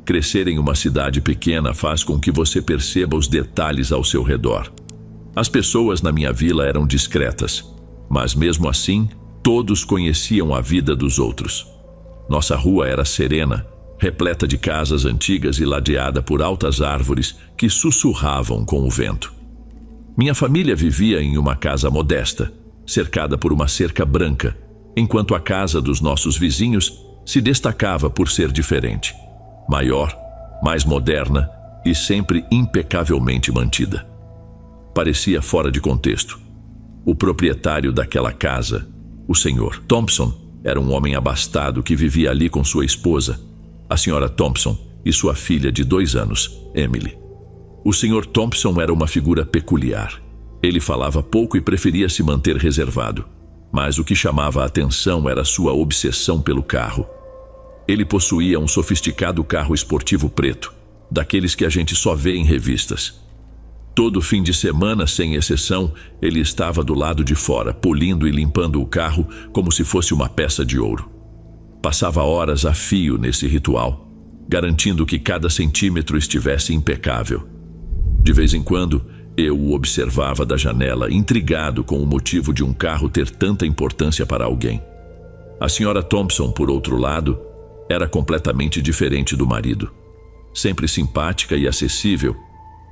Crescer em uma cidade pequena faz com que você perceba os detalhes ao seu redor. As pessoas na minha vila eram discretas, mas mesmo assim, todos conheciam a vida dos outros. Nossa rua era serena, repleta de casas antigas e ladeada por altas árvores que sussurravam com o vento. Minha família vivia em uma casa modesta, cercada por uma cerca branca, enquanto a casa dos nossos vizinhos se destacava por ser diferente, maior, mais moderna e sempre impecavelmente mantida. Parecia fora de contexto. O proprietário daquela casa, o Sr. Thompson, era um homem abastado que vivia ali com sua esposa, a Sra. Thompson, e sua filha de 2 anos, Emily. O Sr. Thompson era uma figura peculiar. Ele falava pouco e preferia se manter reservado, mas o que chamava a atenção era sua obsessão pelo carro. Ele possuía um sofisticado carro esportivo preto, daqueles que a gente só vê em revistas. Todo fim de semana, sem exceção, ele estava do lado de fora, polindo e limpando o carro como se fosse uma peça de ouro. Passava horas a fio nesse ritual, garantindo que cada centímetro estivesse impecável. De vez em quando, eu o observava da janela, intrigado com o motivo de um carro ter tanta importância para alguém. A Sra. Thompson, por outro lado, era completamente diferente do marido. Sempre simpática e acessível,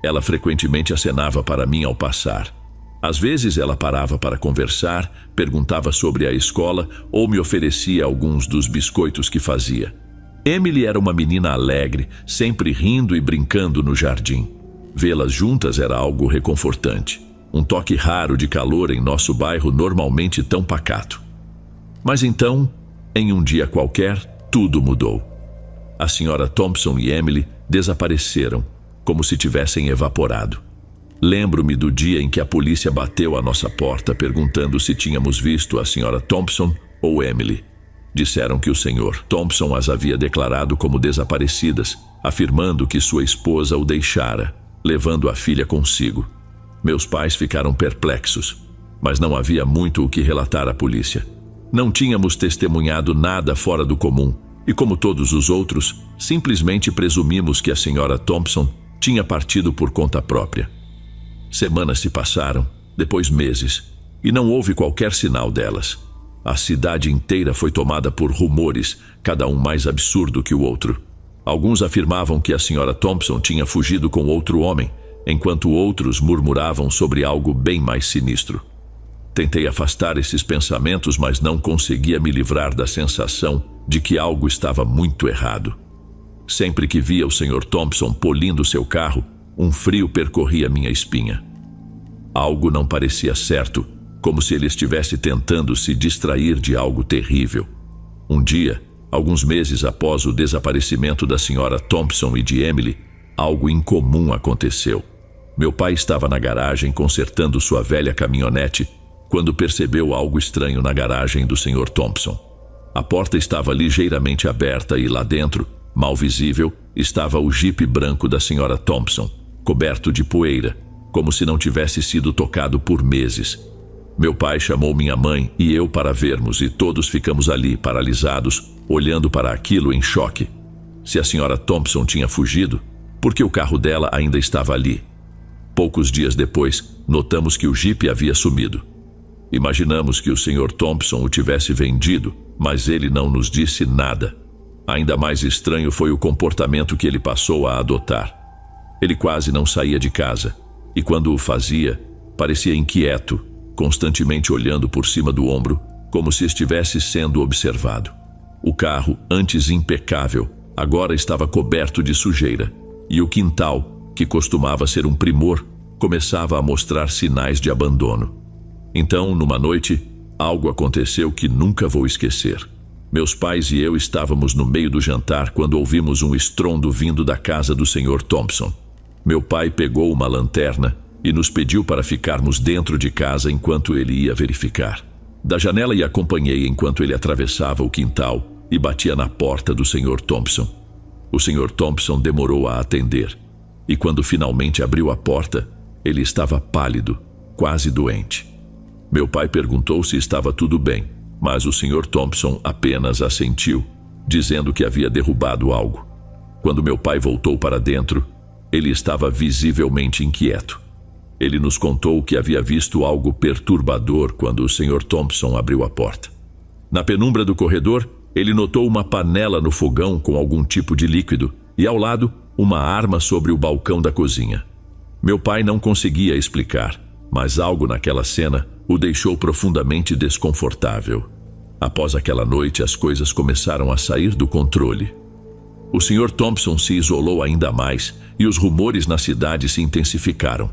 ela frequentemente acenava para mim ao passar. Às vezes ela parava para conversar, perguntava sobre a escola ou me oferecia alguns dos biscoitos que fazia. Emily era uma menina alegre, sempre rindo e brincando no jardim. Vê-las juntas era algo reconfortante, um toque raro de calor em nosso bairro normalmente tão pacato. Mas então, em um dia qualquer, tudo mudou. A Sra. Thompson e Emily desapareceram, como se tivessem evaporado. Lembro-me do dia em que a polícia bateu à nossa porta perguntando se tínhamos visto a Sra. Thompson ou Emily. Disseram que o Sr. Thompson as havia declarado como desaparecidas, afirmando que sua esposa o deixara, levando a filha consigo. Meus pais ficaram perplexos, mas não havia muito o que relatar à polícia. Não tínhamos testemunhado nada fora do comum, e como todos os outros, simplesmente presumimos que a Sra. Thompson tinha partido por conta própria. Semanas se passaram, depois meses, e não houve qualquer sinal delas. A cidade inteira foi tomada por rumores, cada um mais absurdo que o outro. Alguns afirmavam que a Sra. Thompson tinha fugido com outro homem, enquanto outros murmuravam sobre algo bem mais sinistro. Tentei afastar esses pensamentos, mas não conseguia me livrar da sensação de que algo estava muito errado. Sempre que via o Sr. Thompson polindo seu carro, um frio percorria minha espinha. Algo não parecia certo, como se ele estivesse tentando se distrair de algo terrível. Um dia, alguns meses após o desaparecimento da Sra. Thompson e de Emily, algo incomum aconteceu. Meu pai estava na garagem consertando sua velha caminhonete quando percebeu algo estranho na garagem do Sr. Thompson. A porta estava ligeiramente aberta e lá dentro, mal visível, estava o jipe branco da Sra. Thompson, coberto de poeira, como se não tivesse sido tocado por meses. Meu pai chamou minha mãe e eu para vermos, e todos ficamos ali, paralisados, olhando para aquilo em choque. Se a Sra. Thompson tinha fugido, por que o carro dela ainda estava ali? Poucos dias depois, notamos que o jipe havia sumido. Imaginamos que o Sr. Thompson o tivesse vendido, mas ele não nos disse nada. Ainda mais estranho foi o comportamento que ele passou a adotar. Ele quase não saía de casa, e quando o fazia, parecia inquieto, constantemente olhando por cima do ombro, como se estivesse sendo observado. O carro, antes impecável, agora estava coberto de sujeira, e o quintal, que costumava ser um primor, começava a mostrar sinais de abandono. Então, numa noite, algo aconteceu que nunca vou esquecer. Meus pais e eu estávamos no meio do jantar quando ouvimos um estrondo vindo da casa do Sr. Thompson. Meu pai pegou uma lanterna e nos pediu para ficarmos dentro de casa enquanto ele ia verificar. Da janela e acompanhei enquanto ele atravessava o quintal e batia na porta do Sr. Thompson. O Sr. Thompson demorou a atender, e quando finalmente abriu a porta, ele estava pálido, quase doente. Meu pai perguntou se estava tudo bem, mas o Sr. Thompson apenas assentiu, dizendo que havia derrubado algo. Quando meu pai voltou para dentro, ele estava visivelmente inquieto. Ele nos contou que havia visto algo perturbador quando o Sr. Thompson abriu a porta. Na penumbra do corredor, ele notou uma panela no fogão com algum tipo de líquido e, ao lado, uma arma sobre o balcão da cozinha. Meu pai não conseguia explicar, mas algo naquela cena o deixou profundamente desconfortável. Após aquela noite, as coisas começaram a sair do controle. O Sr. Thompson se isolou ainda mais e os rumores na cidade se intensificaram.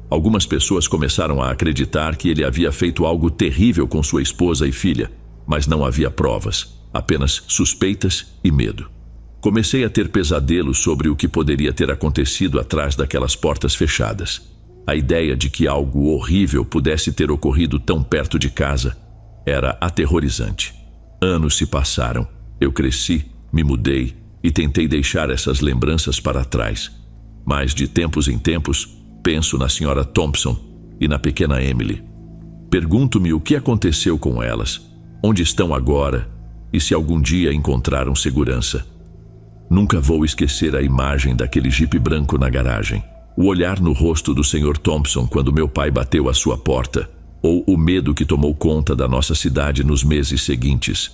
Algumas pessoas começaram a acreditar que ele havia feito algo terrível com sua esposa e filha, mas não havia provas, apenas suspeitas e medo. Comecei a ter pesadelos sobre o que poderia ter acontecido atrás daquelas portas fechadas. A ideia de que algo horrível pudesse ter ocorrido tão perto de casa era aterrorizante. Anos se passaram, eu cresci, me mudei e tentei deixar essas lembranças para trás. Mas de tempos em tempos, penso na Sra. Thompson e na pequena Emily. Pergunto-me o que aconteceu com elas, onde estão agora e se algum dia encontraram segurança. Nunca vou esquecer a imagem daquele jipe branco na garagem, o olhar no rosto do Sr. Thompson quando meu pai bateu à sua porta, ou o medo que tomou conta da nossa cidade nos meses seguintes.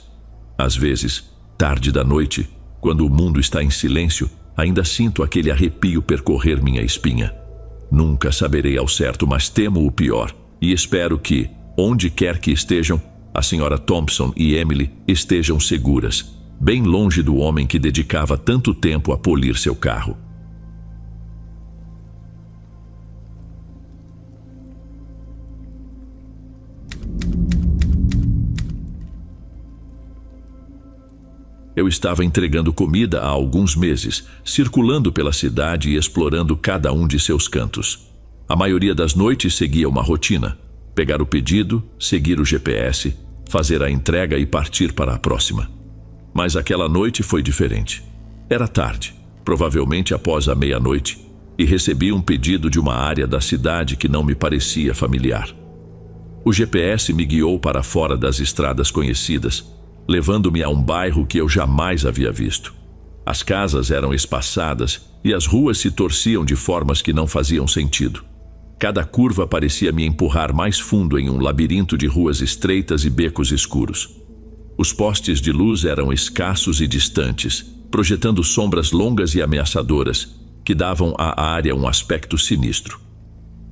Às vezes, tarde da noite, quando o mundo está em silêncio, ainda sinto aquele arrepio percorrer minha espinha. Nunca saberei ao certo, mas temo o pior e espero que, onde quer que estejam, a Sra. Thompson e Emily estejam seguras, bem longe do homem que dedicava tanto tempo a polir seu carro. Eu estava entregando comida há alguns meses, circulando pela cidade e explorando cada um de seus cantos. A maioria das noites seguia uma rotina: pegar o pedido, seguir o GPS, fazer a entrega e partir para a próxima. Mas aquela noite foi diferente. Era tarde, provavelmente após a meia-noite, e recebi um pedido de uma área da cidade que não me parecia familiar. O GPS me guiou para fora das estradas conhecidas, levando-me a um bairro que eu jamais havia visto. As casas eram espaçadas e as ruas se torciam de formas que não faziam sentido. Cada curva parecia me empurrar mais fundo em um labirinto de ruas estreitas e becos escuros. Os postes de luz eram escassos e distantes, projetando sombras longas e ameaçadoras que davam à área um aspecto sinistro.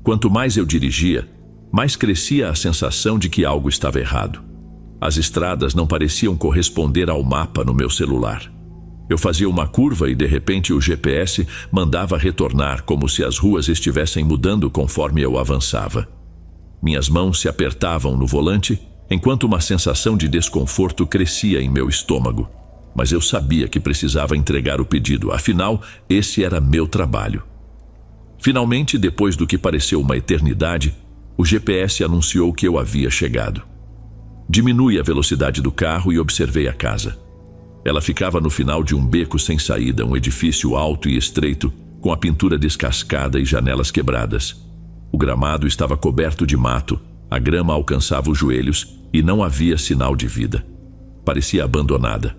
Quanto mais eu dirigia, mais crescia a sensação de que algo estava errado. As estradas não pareciam corresponder ao mapa no meu celular. Eu fazia uma curva e de repente o GPS mandava retornar, como se as ruas estivessem mudando conforme eu avançava. Minhas mãos se apertavam no volante, enquanto uma sensação de desconforto crescia em meu estômago. Mas eu sabia que precisava entregar o pedido, afinal, esse era meu trabalho. Finalmente, depois do que pareceu uma eternidade, o GPS anunciou que eu havia chegado. Diminui a velocidade do carro e observei a casa. Ela ficava no final de um beco sem saída, um edifício alto e estreito, com a pintura descascada e janelas quebradas. O gramado estava coberto de mato, a grama alcançava os joelhos e não havia sinal de vida. Parecia abandonada.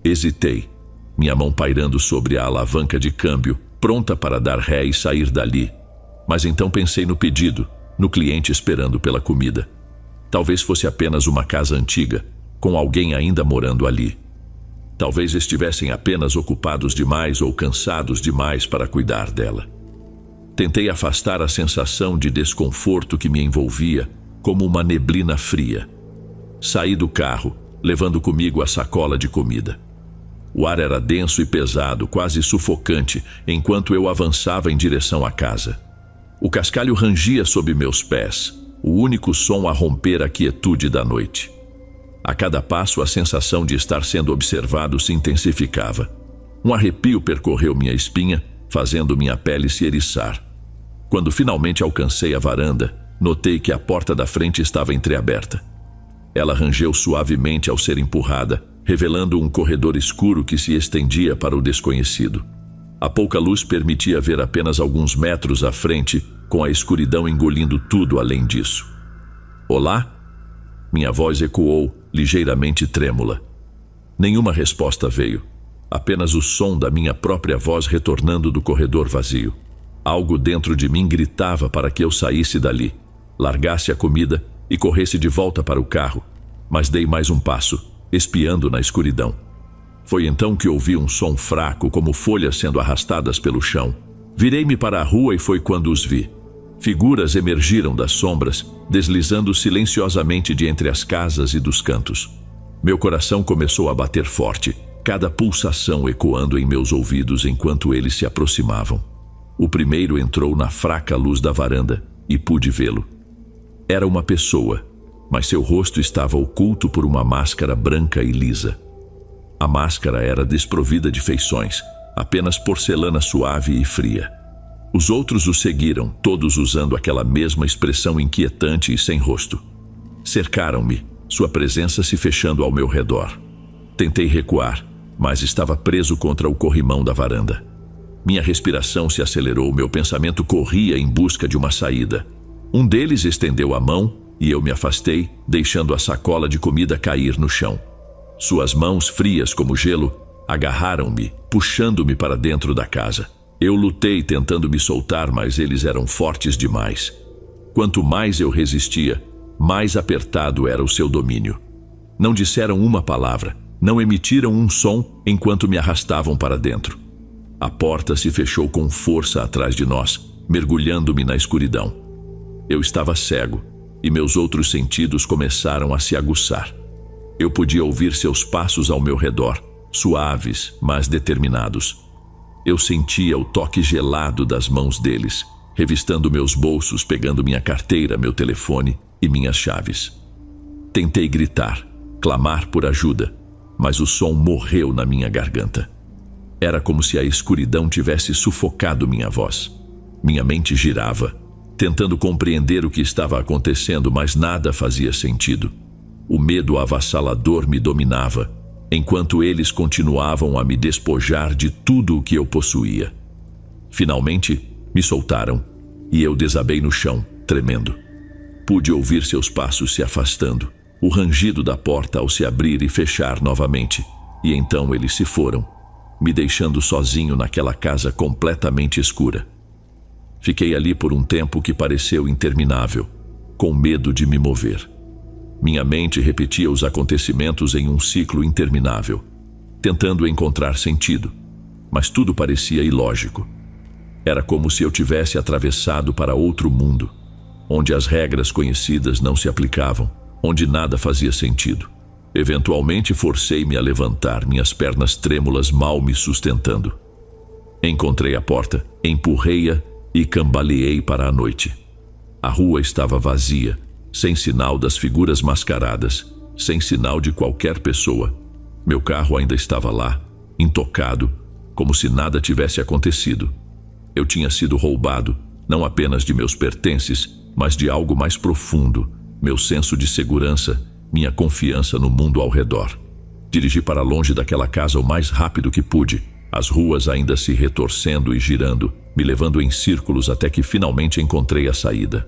Hesitei, minha mão pairando sobre a alavanca de câmbio, pronta para dar ré e sair dali. Mas então pensei no pedido, no cliente esperando pela comida. Talvez fosse apenas uma casa antiga, com alguém ainda morando ali. Talvez estivessem apenas ocupados demais ou cansados demais para cuidar dela. Tentei afastar a sensação de desconforto que me envolvia, como uma neblina fria. Saí do carro, levando comigo a sacola de comida. O ar era denso e pesado, quase sufocante, enquanto eu avançava em direção à casa. O cascalho rangia sob meus pés, o único som a romper a quietude da noite. A cada passo, a sensação de estar sendo observado se intensificava. Um arrepio percorreu minha espinha, fazendo minha pele se eriçar. Quando finalmente alcancei a varanda, notei que a porta da frente estava entreaberta. Ela rangeu suavemente ao ser empurrada, revelando um corredor escuro que se estendia para o desconhecido. A pouca luz permitia ver apenas alguns metros à frente, com a escuridão engolindo tudo além disso. Olá? Minha voz ecoou, ligeiramente trêmula. Nenhuma resposta veio. Apenas o som da minha própria voz retornando do corredor vazio. Algo dentro de mim gritava para que eu saísse dali, largasse a comida e corresse de volta para o carro, mas dei mais um passo, espiando na escuridão. Foi então que ouvi um som fraco, como folhas sendo arrastadas pelo chão. Virei-me para a rua e foi quando os vi. Figuras emergiram das sombras, deslizando silenciosamente de entre as casas e dos cantos. Meu coração começou a bater forte, cada pulsação ecoando em meus ouvidos enquanto eles se aproximavam. O primeiro entrou na fraca luz da varanda e pude vê-lo. Era uma pessoa, mas seu rosto estava oculto por uma máscara branca e lisa. A máscara era desprovida de feições, apenas porcelana suave e fria. Os outros o seguiram, todos usando aquela mesma expressão inquietante e sem rosto. Cercaram-me, sua presença se fechando ao meu redor. Tentei recuar, mas estava preso contra o corrimão da varanda. Minha respiração se acelerou, meu pensamento corria em busca de uma saída. Um deles estendeu a mão e eu me afastei, deixando a sacola de comida cair no chão. Suas mãos, frias como gelo, agarraram-me, puxando-me para dentro da casa. Eu lutei tentando me soltar, mas eles eram fortes demais. Quanto mais eu resistia, mais apertado era o seu domínio. Não disseram uma palavra, não emitiram um som enquanto me arrastavam para dentro. A porta se fechou com força atrás de nós, mergulhando-me na escuridão. Eu estava cego e meus outros sentidos começaram a se aguçar. Eu podia ouvir seus passos ao meu redor, suaves, mas determinados. Eu sentia o toque gelado das mãos deles, revistando meus bolsos, pegando minha carteira, meu telefone e minhas chaves. Tentei gritar, clamar por ajuda, mas o som morreu na minha garganta. Era como se a escuridão tivesse sufocado minha voz. Minha mente girava, tentando compreender o que estava acontecendo, mas nada fazia sentido. O medo avassalador me dominava, enquanto eles continuavam a me despojar de tudo o que eu possuía. Finalmente, me soltaram e eu desabei no chão, tremendo. Pude ouvir seus passos se afastando, o rangido da porta ao se abrir e fechar novamente, e então eles se foram, me deixando sozinho naquela casa completamente escura. Fiquei ali por um tempo que pareceu interminável, com medo de me mover. Minha mente repetia os acontecimentos em um ciclo interminável, tentando encontrar sentido, mas tudo parecia ilógico. Era como se eu tivesse atravessado para outro mundo, onde as regras conhecidas não se aplicavam, onde nada fazia sentido. Eventualmente forcei-me a levantar, minhas pernas trêmulas mal me sustentando. Encontrei a porta, empurrei-a e cambaleei para a noite. A rua estava vazia, sem sinal das figuras mascaradas, sem sinal de qualquer pessoa. Meu carro ainda estava lá, intocado, como se nada tivesse acontecido. Eu tinha sido roubado, não apenas de meus pertences, mas de algo mais profundo, meu senso de segurança, minha confiança no mundo ao redor. Dirigi para longe daquela casa o mais rápido que pude, as ruas ainda se retorcendo e girando, me levando em círculos até que finalmente encontrei a saída.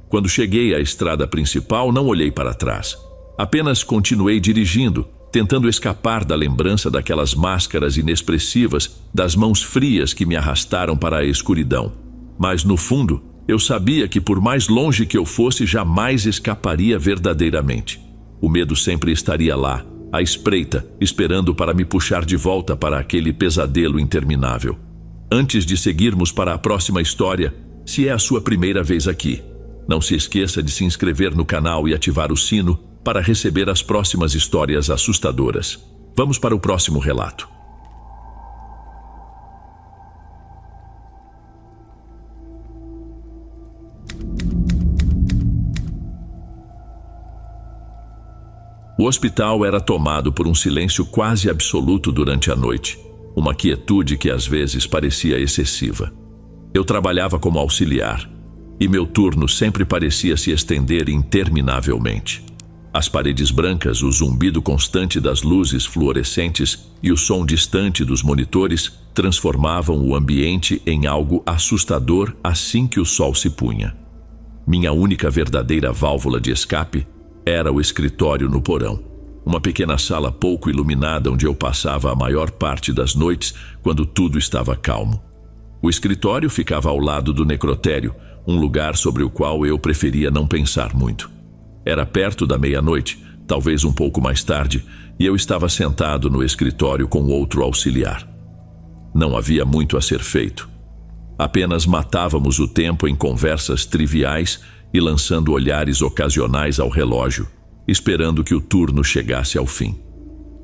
Quando cheguei à estrada principal, não olhei para trás. Apenas continuei dirigindo, tentando escapar da lembrança daquelas máscaras inexpressivas, das mãos frias que me arrastaram para a escuridão. Mas, no fundo, eu sabia que por mais longe que eu fosse, jamais escaparia verdadeiramente. O medo sempre estaria lá, à espreita, esperando para me puxar de volta para aquele pesadelo interminável. Antes de seguirmos para a próxima história, se é a sua primeira vez aqui, não se esqueça de se inscrever no canal e ativar o sino para receber as próximas histórias assustadoras. Vamos para o próximo relato. O hospital era tomado por um silêncio quase absoluto durante a noite, uma quietude que às vezes parecia excessiva. Eu trabalhava como auxiliar, e meu turno sempre parecia se estender interminavelmente. As paredes brancas, o zumbido constante das luzes fluorescentes e o som distante dos monitores transformavam o ambiente em algo assustador assim que o sol se punha. Minha única verdadeira válvula de escape era o escritório no porão. Uma pequena sala pouco iluminada onde eu passava a maior parte das noites quando tudo estava calmo. O escritório ficava ao lado do necrotério, um lugar sobre o qual eu preferia não pensar muito. Era perto da meia-noite, talvez um pouco mais tarde, e eu estava sentado no escritório com outro auxiliar. Não havia muito a ser feito. Apenas matávamos o tempo em conversas triviais e lançando olhares ocasionais ao relógio, esperando que o turno chegasse ao fim.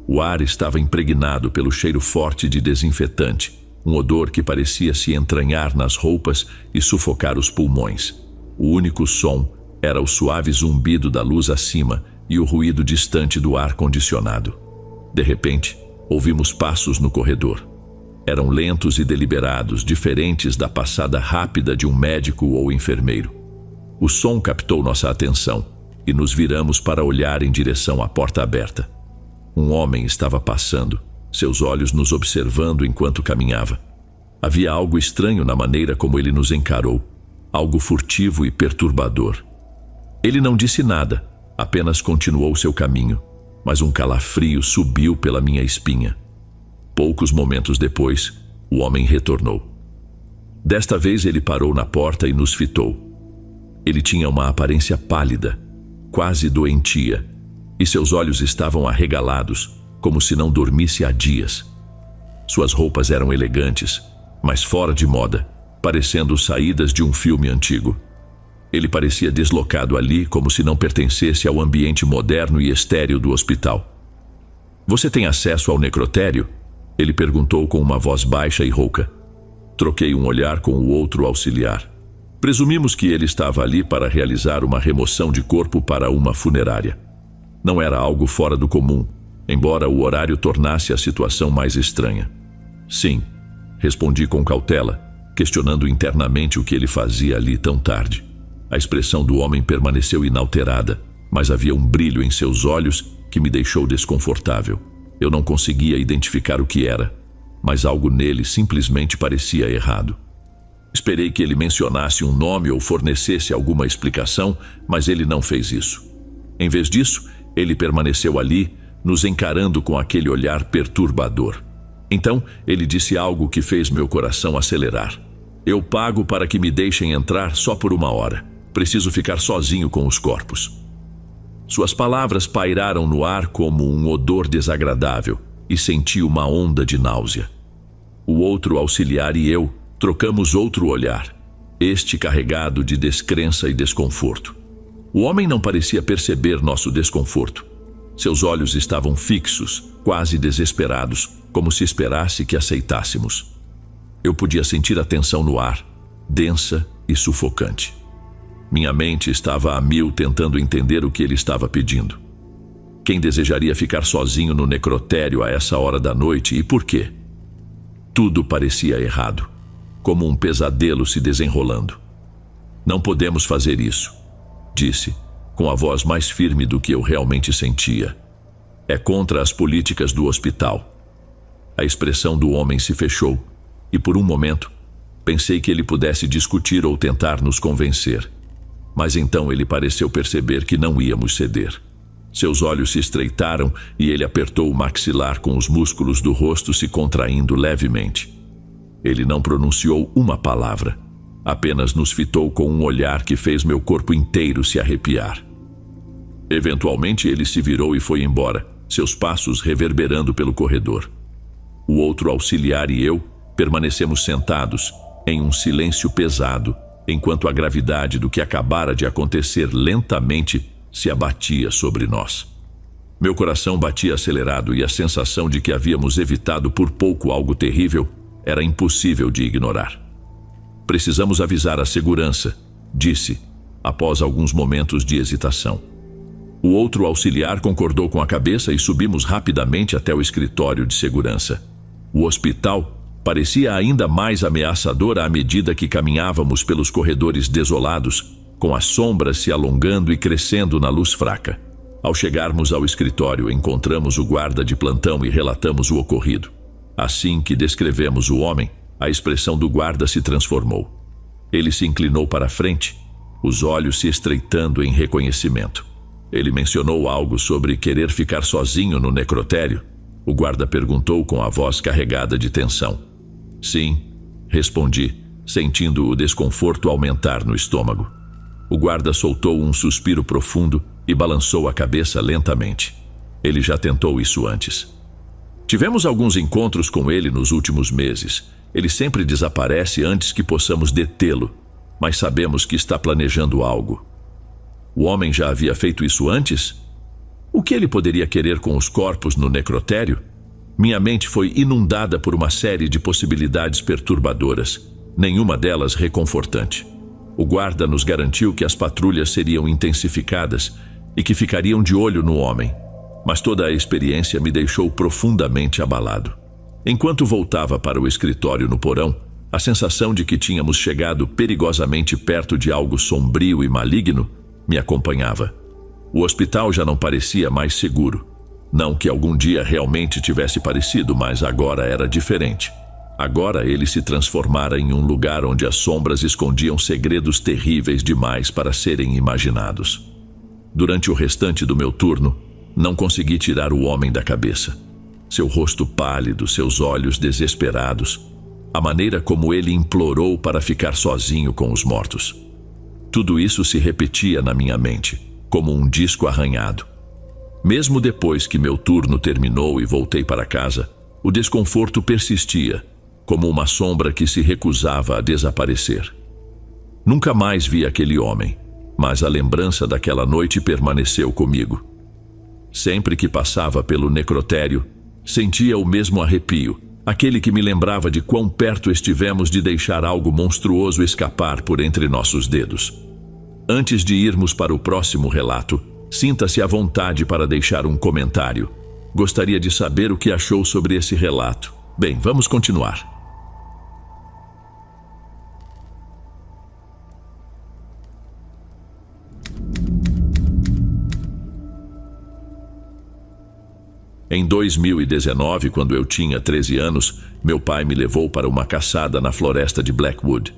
O ar estava impregnado pelo cheiro forte de desinfetante, um odor que parecia se entranhar nas roupas e sufocar os pulmões. O único som era o suave zumbido da luz acima e o ruído distante do ar-condicionado. De repente, ouvimos passos no corredor. Eram lentos e deliberados, diferentes da passada rápida de um médico ou enfermeiro. O som captou nossa atenção e nos viramos para olhar em direção à porta aberta. Um homem estava passando, seus olhos nos observando enquanto caminhava. Havia algo estranho na maneira como ele nos encarou, algo furtivo e perturbador. Ele não disse nada, apenas continuou seu caminho, mas um calafrio subiu pela minha espinha. Poucos momentos depois, o homem retornou. Desta vez ele parou na porta e nos fitou. Ele tinha uma aparência pálida, quase doentia, e seus olhos estavam arregalados, como se não dormisse há dias. Suas roupas eram elegantes, mas fora de moda, parecendo saídas de um filme antigo. Ele parecia deslocado ali, como se não pertencesse ao ambiente moderno e estéril do hospital. "Você tem acesso ao necrotério?" Ele perguntou com uma voz baixa e rouca. Troquei um olhar com o outro auxiliar. Presumimos que ele estava ali para realizar uma remoção de corpo para uma funerária. Não era algo fora do comum, embora o horário tornasse a situação mais estranha. "Sim", respondi com cautela, questionando internamente o que ele fazia ali tão tarde. A expressão do homem permaneceu inalterada, mas havia um brilho em seus olhos que me deixou desconfortável. Eu não conseguia identificar o que era, mas algo nele simplesmente parecia errado. Esperei que ele mencionasse um nome ou fornecesse alguma explicação, mas ele não fez isso. Em vez disso, ele permaneceu ali, nos encarando com aquele olhar perturbador. Então, ele disse algo que fez meu coração acelerar. "Eu pago para que me deixem entrar só por 1 hora. Preciso ficar sozinho com os corpos." Suas palavras pairaram no ar como um odor desagradável e senti uma onda de náusea. O outro auxiliar e eu trocamos outro olhar, este carregado de descrença e desconforto. O homem não parecia perceber nosso desconforto. Seus olhos estavam fixos, quase desesperados, como se esperasse que aceitássemos. Eu podia sentir a tensão no ar, densa e sufocante. Minha mente estava a mil tentando entender o que ele estava pedindo. Quem desejaria ficar sozinho no necrotério a essa hora da noite e por quê? Tudo parecia errado, como um pesadelo se desenrolando. "Não podemos fazer isso", disse, com a voz mais firme do que eu realmente sentia. "É contra as políticas do hospital." A expressão do homem se fechou, e por um momento, pensei que ele pudesse discutir ou tentar nos convencer. Mas então ele pareceu perceber que não íamos ceder. Seus olhos se estreitaram e ele apertou o maxilar com os músculos do rosto se contraindo levemente. Ele não pronunciou uma palavra, apenas nos fitou com um olhar que fez meu corpo inteiro se arrepiar. Eventualmente ele se virou e foi embora, seus passos reverberando pelo corredor. O outro auxiliar e eu permanecemos sentados em um silêncio pesado, enquanto a gravidade do que acabara de acontecer lentamente se abatia sobre nós. Meu coração batia acelerado e a sensação de que havíamos evitado por pouco algo terrível era impossível de ignorar. "Precisamos avisar a segurança", disse, após alguns momentos de hesitação. O outro auxiliar concordou com a cabeça e subimos rapidamente até o escritório de segurança. O hospital parecia ainda mais ameaçador à medida que caminhávamos pelos corredores desolados, com as sombras se alongando e crescendo na luz fraca. Ao chegarmos ao escritório, encontramos o guarda de plantão e relatamos o ocorrido. Assim que descrevemos o homem, a expressão do guarda se transformou. Ele se inclinou para a frente, os olhos se estreitando em reconhecimento. Ele mencionou algo sobre querer ficar sozinho no necrotério? O guarda perguntou com a voz carregada de tensão. Sim, respondi, sentindo o desconforto aumentar no estômago. O guarda soltou um suspiro profundo e balançou a cabeça lentamente. Ele já tentou isso antes. Tivemos alguns encontros com ele nos últimos meses. Ele sempre desaparece antes que possamos detê-lo, mas sabemos que está planejando algo. O homem já havia feito isso antes? O que ele poderia querer com os corpos no necrotério? Minha mente foi inundada por uma série de possibilidades perturbadoras, nenhuma delas reconfortante. O guarda nos garantiu que as patrulhas seriam intensificadas e que ficariam de olho no homem, mas toda a experiência me deixou profundamente abalado. Enquanto voltava para o escritório no porão, a sensação de que tínhamos chegado perigosamente perto de algo sombrio e maligno me acompanhava. O hospital já não parecia mais seguro. Não que algum dia realmente tivesse parecido, mas agora era diferente. Agora ele se transformara em um lugar onde as sombras escondiam segredos terríveis demais para serem imaginados. Durante o restante do meu turno, não consegui tirar o homem da cabeça. Seu rosto pálido, seus olhos desesperados, a maneira como ele implorou para ficar sozinho com os mortos. Tudo isso se repetia na minha mente, como um disco arranhado. Mesmo depois que meu turno terminou e voltei para casa, o desconforto persistia, como uma sombra que se recusava a desaparecer. Nunca mais vi aquele homem, mas a lembrança daquela noite permaneceu comigo. Sempre que passava pelo necrotério, sentia o mesmo arrepio, aquele que me lembrava de quão perto estivemos de deixar algo monstruoso escapar por entre nossos dedos. Antes de irmos para o próximo relato, sinta-se à vontade para deixar um comentário. Gostaria de saber o que achou sobre esse relato. Bem, vamos continuar. Em 2019, quando eu tinha 13 anos, meu pai me levou para uma caçada na floresta de Blackwood.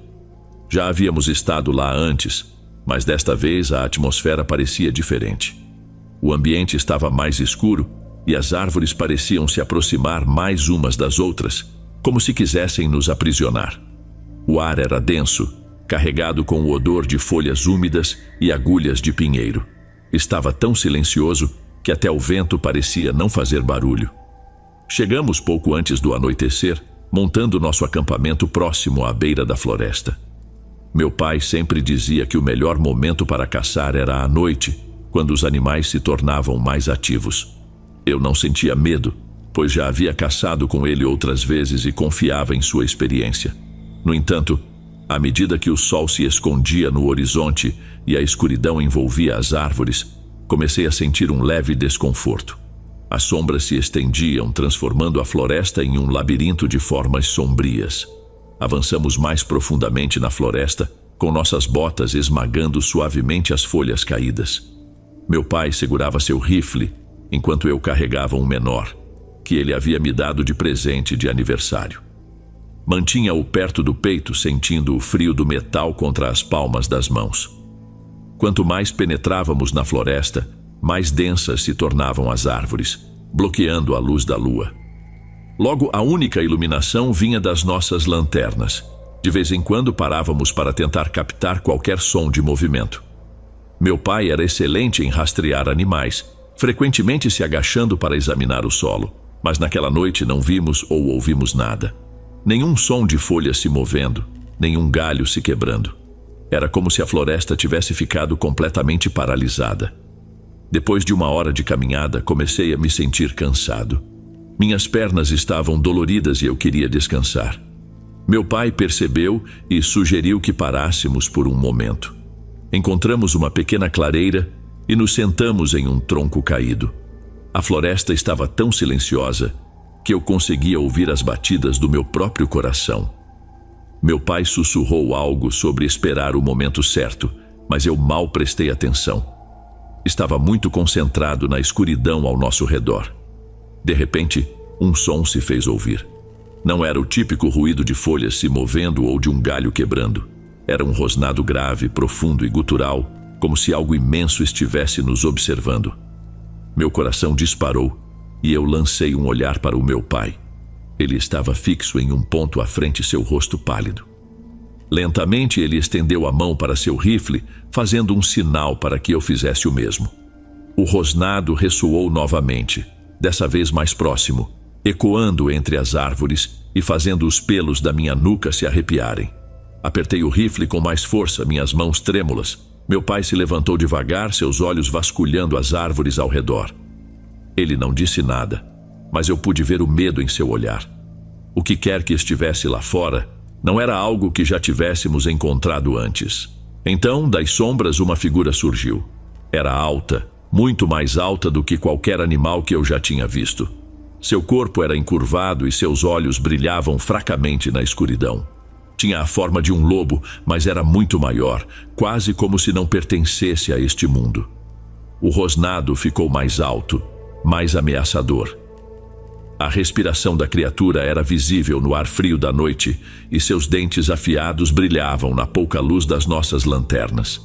Já havíamos estado lá antes, mas desta vez a atmosfera parecia diferente. O ambiente estava mais escuro e as árvores pareciam se aproximar mais umas das outras, como se quisessem nos aprisionar. O ar era denso, carregado com o odor de folhas úmidas e agulhas de pinheiro. Estava tão silencioso que até o vento parecia não fazer barulho. Chegamos pouco antes do anoitecer, montando nosso acampamento próximo à beira da floresta. Meu pai sempre dizia que o melhor momento para caçar era à noite, quando os animais se tornavam mais ativos. Eu não sentia medo, pois já havia caçado com ele outras vezes e confiava em sua experiência. No entanto, à medida que o sol se escondia no horizonte e a escuridão envolvia as árvores, comecei a sentir um leve desconforto. As sombras se estendiam, transformando a floresta em um labirinto de formas sombrias. Avançamos mais profundamente na floresta, com nossas botas esmagando suavemente as folhas caídas. Meu pai segurava seu rifle, enquanto eu carregava um menor, que ele havia me dado de presente de aniversário. Mantinha-o perto do peito, sentindo o frio do metal contra as palmas das mãos. Quanto mais penetrávamos na floresta, mais densas se tornavam as árvores, bloqueando a luz da lua. Logo, a única iluminação vinha das nossas lanternas. De vez em quando parávamos para tentar captar qualquer som de movimento. Meu pai era excelente em rastrear animais, frequentemente se agachando para examinar o solo, mas naquela noite não vimos ou ouvimos nada. Nenhum som de folhas se movendo, nenhum galho se quebrando. Era como se a floresta tivesse ficado completamente paralisada. Depois de uma hora de caminhada, comecei a me sentir cansado. Minhas pernas estavam doloridas e eu queria descansar. Meu pai percebeu e sugeriu que parássemos por um momento. Encontramos uma pequena clareira e nos sentamos em um tronco caído. A floresta estava tão silenciosa que eu conseguia ouvir as batidas do meu próprio coração. Meu pai sussurrou algo sobre esperar o momento certo, mas eu mal prestei atenção. Estava muito concentrado na escuridão ao nosso redor. De repente, um som se fez ouvir. Não era o típico ruído de folhas se movendo ou de um galho quebrando. Era um rosnado grave, profundo e gutural, como se algo imenso estivesse nos observando. Meu coração disparou e eu lancei um olhar para o meu pai. Ele estava fixo em um ponto à frente, seu rosto pálido. Lentamente ele estendeu a mão para seu rifle, fazendo um sinal para que eu fizesse o mesmo. O rosnado ressoou novamente, dessa vez mais próximo, ecoando entre as árvores e fazendo os pelos da minha nuca se arrepiarem. Apertei o rifle com mais força, minhas mãos trêmulas. Meu pai se levantou devagar, seus olhos vasculhando as árvores ao redor. Ele não disse nada, mas eu pude ver o medo em seu olhar. O que quer que estivesse lá fora não era algo que já tivéssemos encontrado antes. Então, das sombras, uma figura surgiu. Era alta, muito mais alta do que qualquer animal que eu já tinha visto. Seu corpo era encurvado e seus olhos brilhavam fracamente na escuridão. Tinha a forma de um lobo, mas era muito maior, quase como se não pertencesse a este mundo. O rosnado ficou mais alto, mais ameaçador. A respiração da criatura era visível no ar frio da noite e seus dentes afiados brilhavam na pouca luz das nossas lanternas.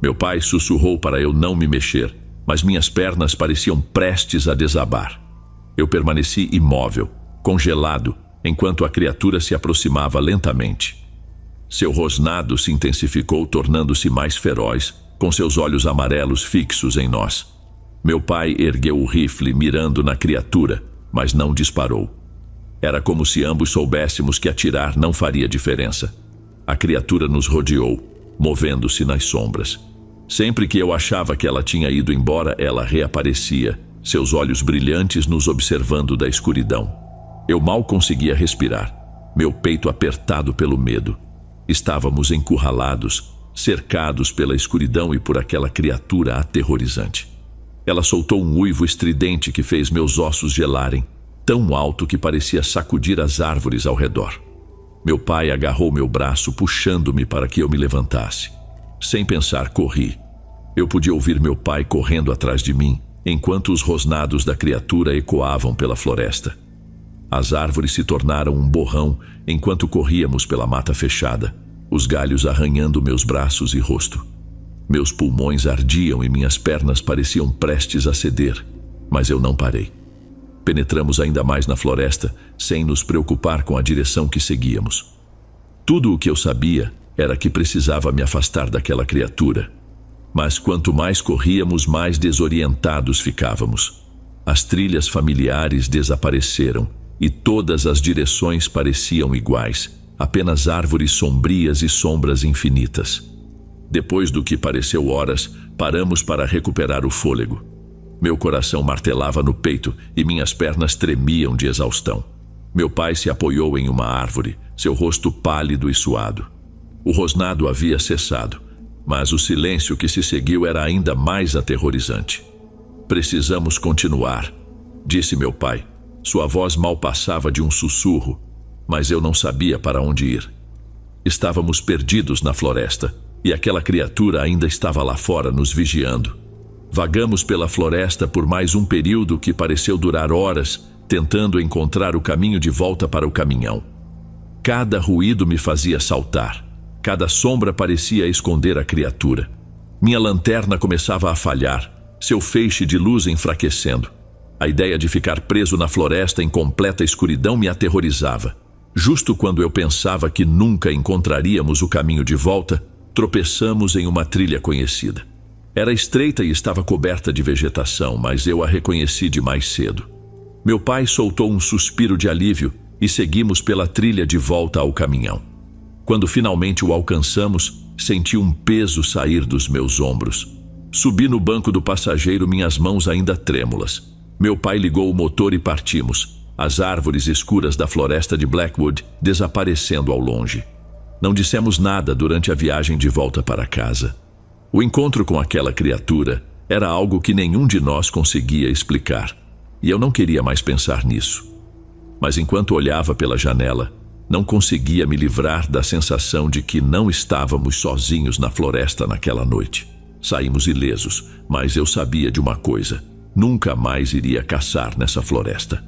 Meu pai sussurrou para eu não me mexer, mas minhas pernas pareciam prestes a desabar. Eu permaneci imóvel, congelado, enquanto a criatura se aproximava lentamente. Seu rosnado se intensificou, tornando-se mais feroz, com seus olhos amarelos fixos em nós. Meu pai ergueu o rifle, mirando na criatura, mas não disparou. Era como se ambos soubéssemos que atirar não faria diferença. A criatura nos rodeou, movendo-se nas sombras. Sempre que eu achava que ela tinha ido embora, ela reaparecia, seus olhos brilhantes nos observando da escuridão. Eu mal conseguia respirar, meu peito apertado pelo medo. Estávamos encurralados, cercados pela escuridão e por aquela criatura aterrorizante. Ela soltou um uivo estridente que fez meus ossos gelarem, tão alto que parecia sacudir as árvores ao redor. Meu pai agarrou meu braço, puxando-me para que eu me levantasse. Sem pensar, corri. Eu podia ouvir meu pai correndo atrás de mim, enquanto os rosnados da criatura ecoavam pela floresta. As árvores se tornaram um borrão enquanto corríamos pela mata fechada, os galhos arranhando meus braços e rosto. Meus pulmões ardiam e minhas pernas pareciam prestes a ceder, mas eu não parei. Penetramos ainda mais na floresta, sem nos preocupar com a direção que seguíamos. Tudo o que eu sabia era que precisava me afastar daquela criatura. Mas quanto mais corríamos, mais desorientados ficávamos. As trilhas familiares desapareceram e todas as direções pareciam iguais, apenas árvores sombrias e sombras infinitas. Depois do que pareceu horas, paramos para recuperar o fôlego. Meu coração martelava no peito e minhas pernas tremiam de exaustão. Meu pai se apoiou em uma árvore, seu rosto pálido e suado. O rosnado havia cessado, mas o silêncio que se seguiu era ainda mais aterrorizante. "Precisamos continuar", disse meu pai. Sua voz mal passava de um sussurro, mas eu não sabia para onde ir. Estávamos perdidos na floresta, e aquela criatura ainda estava lá fora nos vigiando. Vagamos pela floresta por mais um período que pareceu durar horas, tentando encontrar o caminho de volta para o caminhão. Cada ruído me fazia saltar. Cada sombra parecia esconder a criatura. Minha lanterna começava a falhar, seu feixe de luz enfraquecendo. A ideia de ficar preso na floresta em completa escuridão me aterrorizava. Justo quando eu pensava que nunca encontraríamos o caminho de volta, tropeçamos em uma trilha conhecida. Era estreita e estava coberta de vegetação, mas eu a reconheci de mais cedo. Meu pai soltou um suspiro de alívio e seguimos pela trilha de volta ao caminhão. Quando finalmente o alcançamos, senti um peso sair dos meus ombros. Subi no banco do passageiro, minhas mãos ainda trêmulas. Meu pai ligou o motor e partimos, as árvores escuras da floresta de Blackwood desaparecendo ao longe. Não dissemos nada durante a viagem de volta para casa. O encontro com aquela criatura era algo que nenhum de nós conseguia explicar, e eu não queria mais pensar nisso. Mas enquanto olhava pela janela, não conseguia me livrar da sensação de que não estávamos sozinhos na floresta naquela noite. Saímos ilesos, mas eu sabia de uma coisa: nunca mais iria caçar nessa floresta.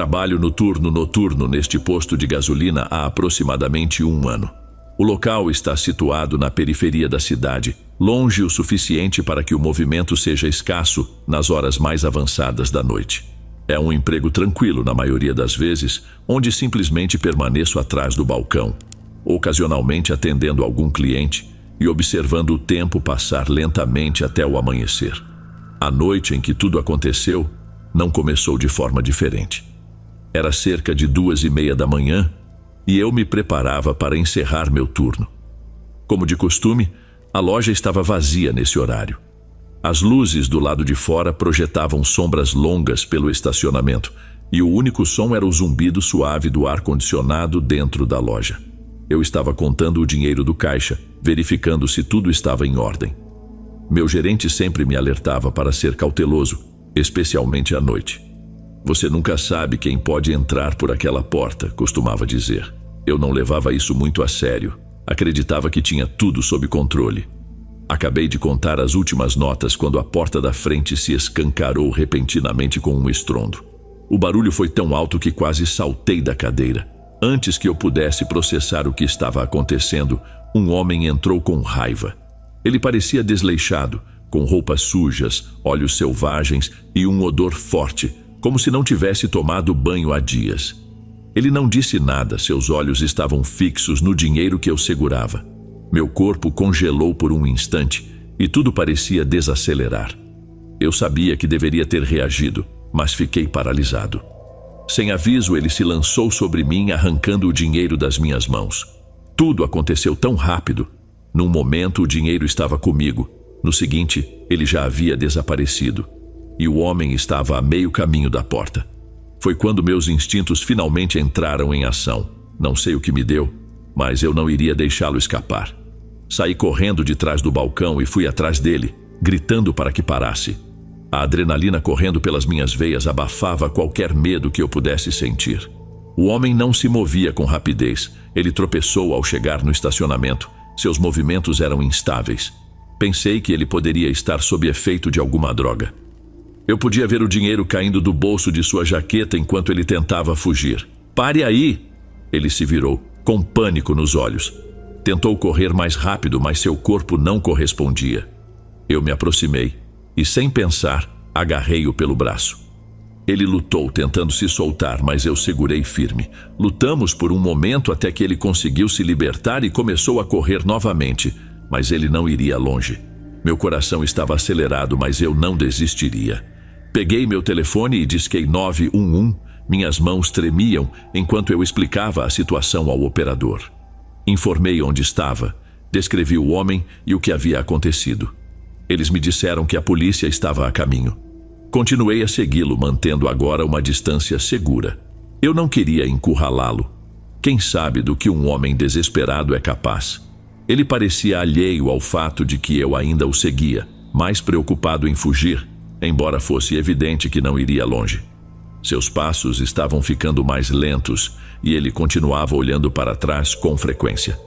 trabalho no turno noturno neste posto de gasolina há aproximadamente 1 ano. O local está situado na periferia da cidade, longe o suficiente para que o movimento seja escasso nas horas mais avançadas da noite. É um emprego tranquilo na maioria das vezes, onde simplesmente permaneço atrás do balcão, ocasionalmente atendendo algum cliente e observando o tempo passar lentamente até o amanhecer. A noite em que tudo aconteceu não começou de forma diferente. Era cerca de 2:30 da manhã e eu me preparava para encerrar meu turno. Como de costume, a loja estava vazia nesse horário. As luzes do lado de fora projetavam sombras longas pelo estacionamento e o único som era o zumbido suave do ar-condicionado dentro da loja. Eu estava contando o dinheiro do caixa, verificando se tudo estava em ordem. Meu gerente sempre me alertava para ser cauteloso, especialmente à noite. Você nunca sabe quem pode entrar por aquela porta, costumava dizer. Eu não levava isso muito a sério. Acreditava que tinha tudo sob controle. Acabei de contar as últimas notas quando a porta da frente se escancarou repentinamente com um estrondo. O barulho foi tão alto que quase saltei da cadeira. Antes que eu pudesse processar o que estava acontecendo, um homem entrou com raiva. Ele parecia desleixado, com roupas sujas, olhos selvagens e um odor forte, como se não tivesse tomado banho há dias. Ele não disse nada, seus olhos estavam fixos no dinheiro que eu segurava. Meu corpo congelou por um instante e tudo parecia desacelerar. Eu sabia que deveria ter reagido, mas fiquei paralisado. Sem aviso, ele se lançou sobre mim, arrancando o dinheiro das minhas mãos. Tudo aconteceu tão rápido. Num momento, o dinheiro estava comigo. No seguinte, ele já havia desaparecido. E o homem estava a meio caminho da porta. Foi quando meus instintos finalmente entraram em ação. Não sei o que me deu, mas eu não iria deixá-lo escapar. Saí correndo de trás do balcão e fui atrás dele, gritando para que parasse. A adrenalina correndo pelas minhas veias abafava qualquer medo que eu pudesse sentir. O homem não se movia com rapidez. Ele tropeçou ao chegar no estacionamento. Seus movimentos eram instáveis. Pensei que ele poderia estar sob efeito de alguma droga. Eu podia ver o dinheiro caindo do bolso de sua jaqueta enquanto ele tentava fugir. "Pare aí!" Ele se virou, com pânico nos olhos. Tentou correr mais rápido, mas seu corpo não correspondia. Eu me aproximei e, sem pensar, agarrei-o pelo braço. Ele lutou, tentando se soltar, mas eu segurei firme. Lutamos por um momento até que ele conseguiu se libertar e começou a correr novamente, mas ele não iria longe. Meu coração estava acelerado, mas eu não desistiria. Peguei meu telefone e disquei 911. Minhas mãos tremiam enquanto eu explicava a situação ao operador. Informei onde estava, descrevi o homem e o que havia acontecido. Eles me disseram que a polícia estava a caminho. Continuei a segui-lo, mantendo agora uma distância segura. Eu não queria encurralá-lo. Quem sabe do que um homem desesperado é capaz? Ele parecia alheio ao fato de que eu ainda o seguia, mais preocupado em fugir, embora fosse evidente que não iria longe. Seus passos estavam ficando mais lentos e ele continuava olhando para trás com frequência.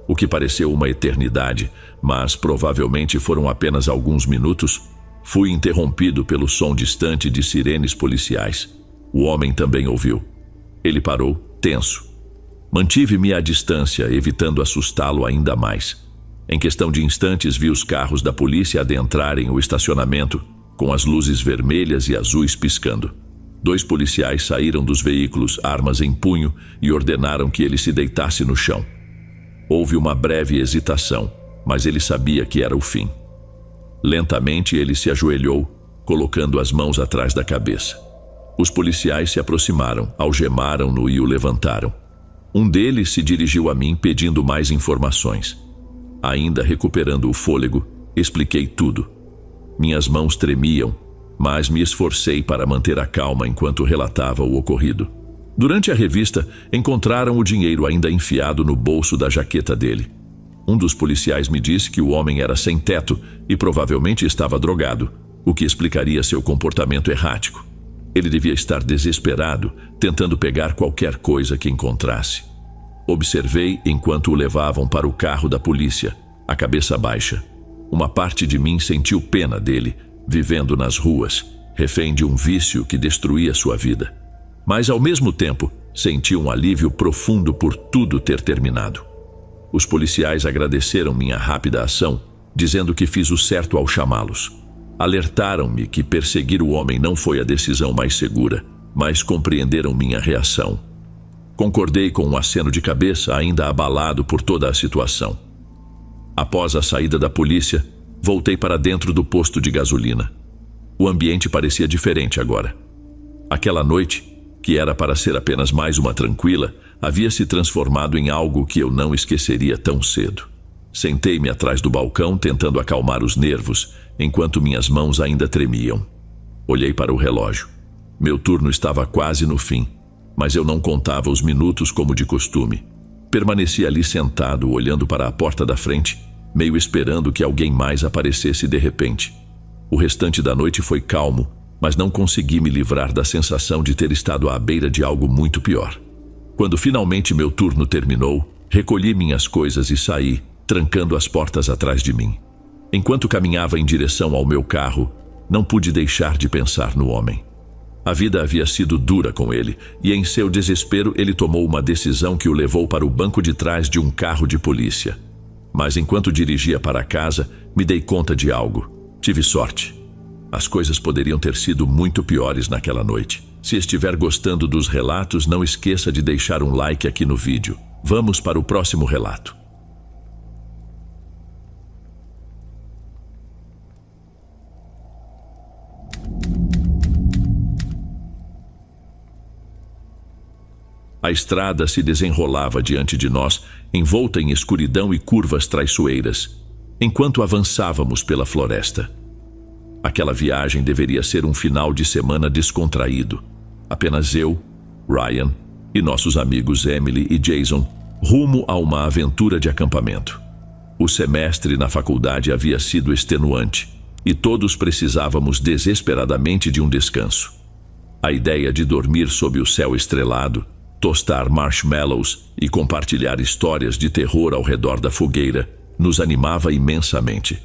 O que pareceu uma eternidade, mas provavelmente foram apenas alguns minutos, fui interrompido pelo som distante de sirenes policiais. O homem também ouviu. Ele parou, tenso. Mantive-me à distância, evitando assustá-lo ainda mais. Em questão de instantes, vi os carros da polícia adentrarem o estacionamento, com as luzes vermelhas e azuis piscando. 2 policiais saíram dos veículos, armas em punho, e ordenaram que ele se deitasse no chão. Houve uma breve hesitação, mas ele sabia que era o fim. Lentamente ele se ajoelhou, colocando as mãos atrás da cabeça. Os policiais se aproximaram, algemaram-no e o levantaram. Um deles se dirigiu a mim pedindo mais informações. Ainda recuperando o fôlego, expliquei tudo. Minhas mãos tremiam, mas me esforcei para manter a calma enquanto relatava o ocorrido. Durante a revista, encontraram o dinheiro ainda enfiado no bolso da jaqueta dele. Um dos policiais me disse que o homem era sem teto e provavelmente estava drogado, o que explicaria seu comportamento errático. Ele devia estar desesperado, tentando pegar qualquer coisa que encontrasse. Observei enquanto o levavam para o carro da polícia, a cabeça baixa. Uma parte de mim sentiu pena dele, vivendo nas ruas, refém de um vício que destruía sua vida. Mas, ao mesmo tempo, senti um alívio profundo por tudo ter terminado. Os policiais agradeceram minha rápida ação, dizendo que fiz o certo ao chamá-los. Alertaram-me que perseguir o homem não foi a decisão mais segura, mas compreenderam minha reação. Concordei com um aceno de cabeça, ainda abalado por toda a situação. Após a saída da polícia, voltei para dentro do posto de gasolina. O ambiente parecia diferente agora. Aquela noite, que era para ser apenas mais uma tranquila, havia se transformado em algo que eu não esqueceria tão cedo. Sentei-me atrás do balcão, tentando acalmar os nervos, enquanto minhas mãos ainda tremiam. Olhei para o relógio. Meu turno estava quase no fim, mas eu não contava os minutos como de costume. Permaneci ali sentado, olhando para a porta da frente, meio esperando que alguém mais aparecesse de repente. O restante da noite foi calmo, mas não consegui me livrar da sensação de ter estado à beira de algo muito pior. Quando finalmente meu turno terminou, recolhi minhas coisas e saí, trancando as portas atrás de mim. Enquanto caminhava em direção ao meu carro, não pude deixar de pensar no homem. A vida havia sido dura com ele, e em seu desespero ele tomou uma decisão que o levou para o banco de trás de um carro de polícia. Mas enquanto dirigia para casa, me dei conta de algo. Tive sorte. As coisas poderiam ter sido muito piores naquela noite. Se estiver gostando dos relatos, não esqueça de deixar um like aqui no vídeo. Vamos para o próximo relato. A estrada se desenrolava diante de nós, envolta em escuridão e curvas traiçoeiras, enquanto avançávamos pela floresta. Aquela viagem deveria ser um final de semana descontraído. Apenas eu, Ryan e nossos amigos Emily e Jason, rumo a uma aventura de acampamento. O semestre na faculdade havia sido extenuante, e todos precisávamos desesperadamente de um descanso. A ideia de dormir sob o céu estrelado, tostar marshmallows e compartilhar histórias de terror ao redor da fogueira nos animava imensamente.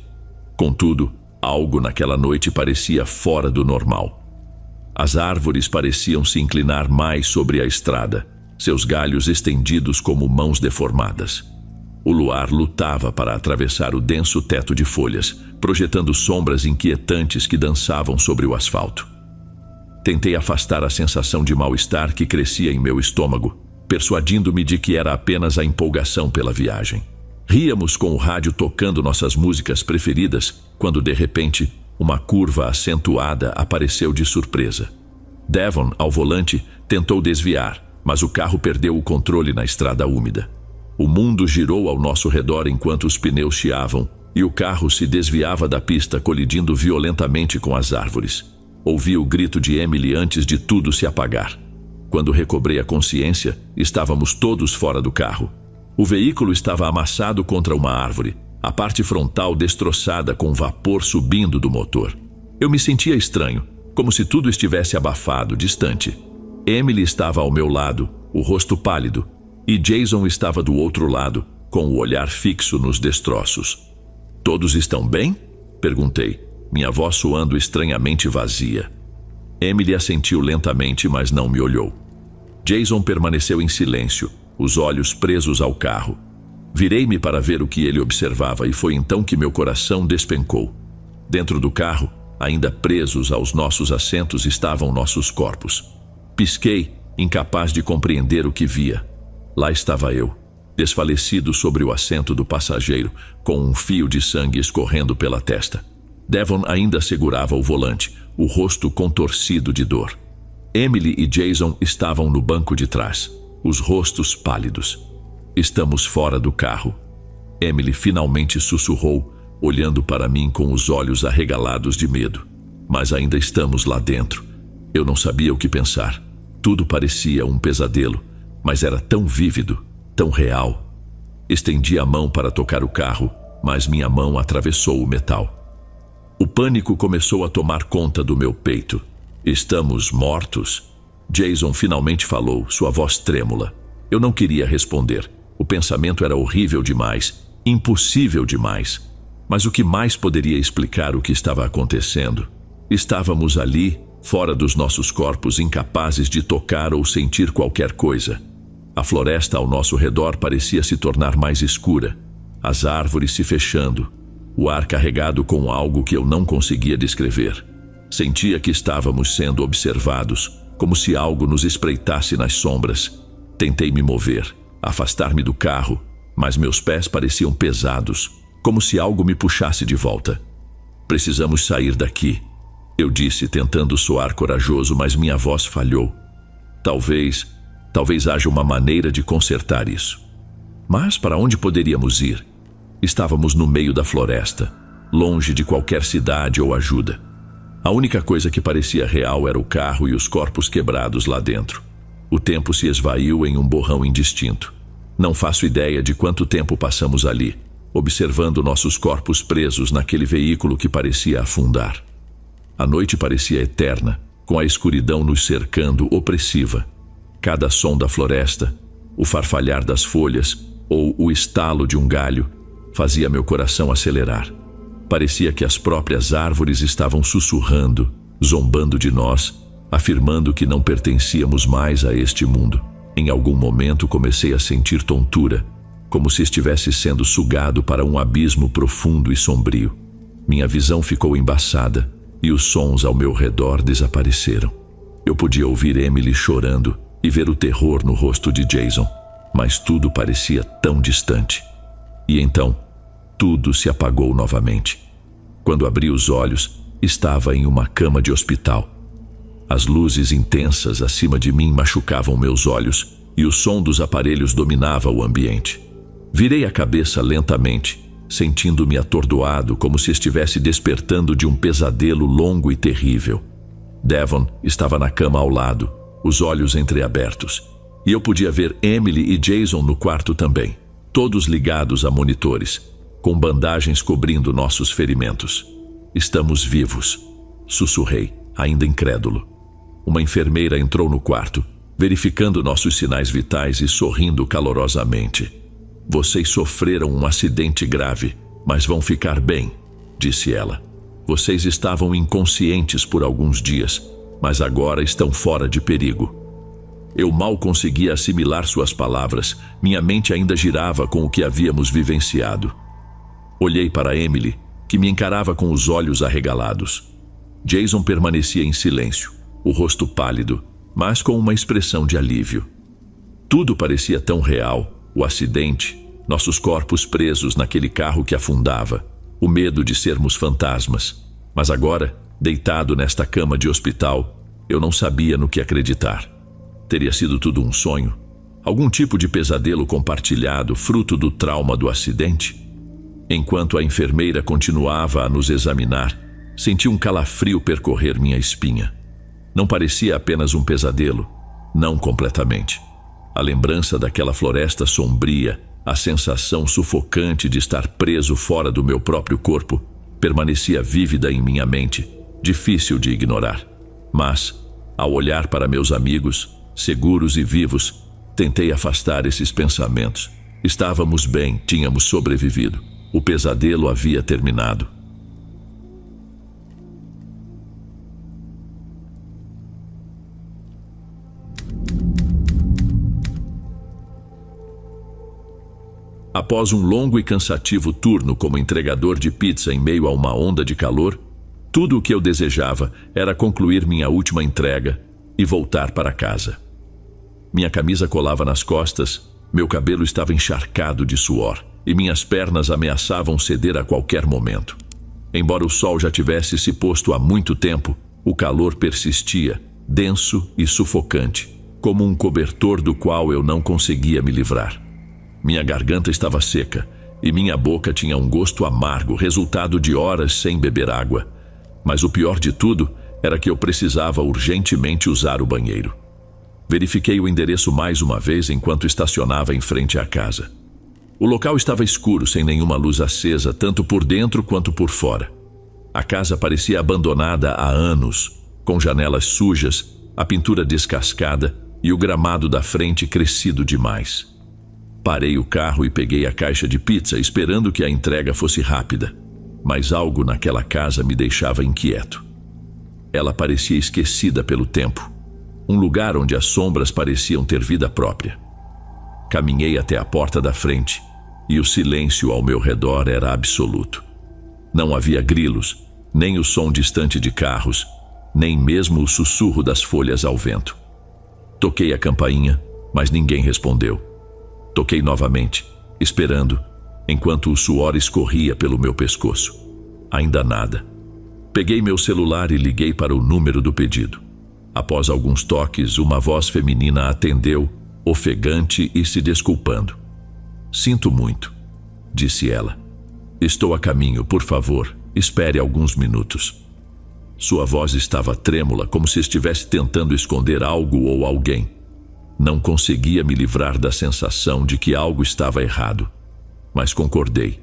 Contudo, algo naquela noite parecia fora do normal. As árvores pareciam se inclinar mais sobre a estrada, seus galhos estendidos como mãos deformadas. O luar lutava para atravessar o denso teto de folhas, projetando sombras inquietantes que dançavam sobre o asfalto. Tentei afastar a sensação de mal-estar que crescia em meu estômago, persuadindo-me de que era apenas a empolgação pela viagem. Ríamos com o rádio tocando nossas músicas preferidas, quando de repente, uma curva acentuada apareceu de surpresa. Devon, ao volante, tentou desviar, mas o carro perdeu o controle na estrada úmida. O mundo girou ao nosso redor enquanto os pneus chiavam, e o carro se desviava da pista, colidindo violentamente com as árvores. Ouvi o grito de Emily antes de tudo se apagar. Quando recobrei a consciência, estávamos todos fora do carro. O veículo estava amassado contra uma árvore, a parte frontal destroçada com vapor subindo do motor. Eu me sentia estranho, como se tudo estivesse abafado, distante. Emily estava ao meu lado, o rosto pálido, e Jason estava do outro lado, com o olhar fixo nos destroços. "Todos estão bem?" perguntei, minha voz soando estranhamente vazia. Emily assentiu lentamente, mas não me olhou. Jason permaneceu em silêncio, os olhos presos ao carro. Virei-me para ver o que ele observava e foi então que meu coração despencou. Dentro do carro, ainda presos aos nossos assentos, estavam nossos corpos. Pisquei, incapaz de compreender o que via. Lá estava eu, desfalecido sobre o assento do passageiro, com um fio de sangue escorrendo pela testa. Devon ainda segurava o volante, o rosto contorcido de dor. Emily e Jason estavam no banco de trás, os rostos pálidos. "Estamos fora do carro." Emily finalmente sussurrou, olhando para mim com os olhos arregalados de medo. "Mas ainda estamos lá dentro." Eu não sabia o que pensar. Tudo parecia um pesadelo, mas era tão vívido, tão real. Estendi a mão para tocar o carro, mas minha mão atravessou o metal. O pânico começou a tomar conta do meu peito. "Estamos mortos?" Jason finalmente falou, sua voz trêmula. Eu não queria responder. O pensamento era horrível demais, impossível demais. Mas o que mais poderia explicar o que estava acontecendo? Estávamos ali, fora dos nossos corpos, incapazes de tocar ou sentir qualquer coisa. A floresta ao nosso redor parecia se tornar mais escura, as árvores se fechando, o ar carregado com algo que eu não conseguia descrever. Sentia que estávamos sendo observados, como se algo nos espreitasse nas sombras. Tentei me mover, afastar-me do carro, mas meus pés pareciam pesados, como se algo me puxasse de volta. Precisamos sair daqui, eu disse, tentando soar corajoso, mas minha voz falhou. Talvez haja uma maneira de consertar isso. Mas para onde poderíamos ir? Estávamos no meio da floresta, longe de qualquer cidade ou ajuda. A única coisa que parecia real era o carro e os corpos quebrados lá dentro. O tempo se esvaiu em um borrão indistinto. Não faço ideia de quanto tempo passamos ali, observando nossos corpos presos naquele veículo que parecia afundar. A noite parecia eterna, com a escuridão nos cercando, opressiva. Cada som da floresta, o farfalhar das folhas ou o estalo de um galho, fazia meu coração acelerar. Parecia que as próprias árvores estavam sussurrando, zombando de nós, afirmando que não pertencíamos mais a este mundo. Em algum momento comecei a sentir tontura, como se estivesse sendo sugado para um abismo profundo e sombrio. Minha visão ficou embaçada e os sons ao meu redor desapareceram. Eu podia ouvir Emily chorando e ver o terror no rosto de Jason, mas tudo parecia tão distante. E então, tudo se apagou novamente. Quando abri os olhos, estava em uma cama de hospital. As luzes intensas acima de mim machucavam meus olhos e o som dos aparelhos dominava o ambiente. Virei a cabeça lentamente, sentindo-me atordoado, como se estivesse despertando de um pesadelo longo e terrível. Devon estava na cama ao lado, os olhos entreabertos, e eu podia ver Emily e Jason no quarto também, todos ligados a monitores, com bandagens cobrindo nossos ferimentos. Estamos vivos, sussurrei, ainda incrédulo. Uma enfermeira entrou no quarto, verificando nossos sinais vitais e sorrindo calorosamente. Vocês sofreram um acidente grave, mas vão ficar bem, disse ela. Vocês estavam inconscientes por alguns dias, mas agora estão fora de perigo. Eu mal conseguia assimilar suas palavras, minha mente ainda girava com o que havíamos vivenciado. Olhei para Emily, que me encarava com os olhos arregalados. Jason permanecia em silêncio, o rosto pálido, mas com uma expressão de alívio. Tudo parecia tão real, o acidente, nossos corpos presos naquele carro que afundava, o medo de sermos fantasmas. Mas agora, deitado nesta cama de hospital, eu não sabia no que acreditar. Teria sido tudo um sonho? Algum tipo de pesadelo compartilhado, fruto do trauma do acidente? Enquanto a enfermeira continuava a nos examinar, senti um calafrio percorrer minha espinha. Não parecia apenas um pesadelo, não completamente. A lembrança daquela floresta sombria, a sensação sufocante de estar preso fora do meu próprio corpo, permanecia vívida em minha mente, difícil de ignorar. Mas, ao olhar para meus amigos, seguros e vivos, tentei afastar esses pensamentos. Estávamos bem, tínhamos sobrevivido. O pesadelo havia terminado. Após um longo e cansativo turno como entregador de pizza em meio a uma onda de calor, tudo o que eu desejava era concluir minha última entrega e voltar para casa. Minha camisa colava nas costas, meu cabelo estava encharcado de suor e minhas pernas ameaçavam ceder a qualquer momento. Embora o sol já tivesse se posto há muito tempo, o calor persistia, denso e sufocante, como um cobertor do qual eu não conseguia me livrar. Minha garganta estava seca e minha boca tinha um gosto amargo, resultado de horas sem beber água. Mas o pior de tudo era que eu precisava urgentemente usar o banheiro. Verifiquei o endereço mais uma vez enquanto estacionava em frente à casa. O local estava escuro, sem nenhuma luz acesa, tanto por dentro quanto por fora. A casa parecia abandonada há anos, com janelas sujas, a pintura descascada e o gramado da frente crescido demais. Parei o carro e peguei a caixa de pizza, esperando que a entrega fosse rápida. Mas algo naquela casa me deixava inquieto. Ela parecia esquecida pelo tempo. Um lugar onde as sombras pareciam ter vida própria. Caminhei até a porta da frente e o silêncio ao meu redor era absoluto. Não havia grilos, nem o som distante de carros, nem mesmo o sussurro das folhas ao vento. Toquei a campainha, mas ninguém respondeu. Toquei novamente, esperando, enquanto o suor escorria pelo meu pescoço. Ainda nada. Peguei meu celular e liguei para o número do pedido. Após alguns toques, uma voz feminina atendeu, ofegante e se desculpando. "Sinto muito", disse ela. "Estou a caminho, por favor, espere alguns minutos." Sua voz estava trêmula, como se estivesse tentando esconder algo ou alguém. Não conseguia me livrar da sensação de que algo estava errado, mas concordei,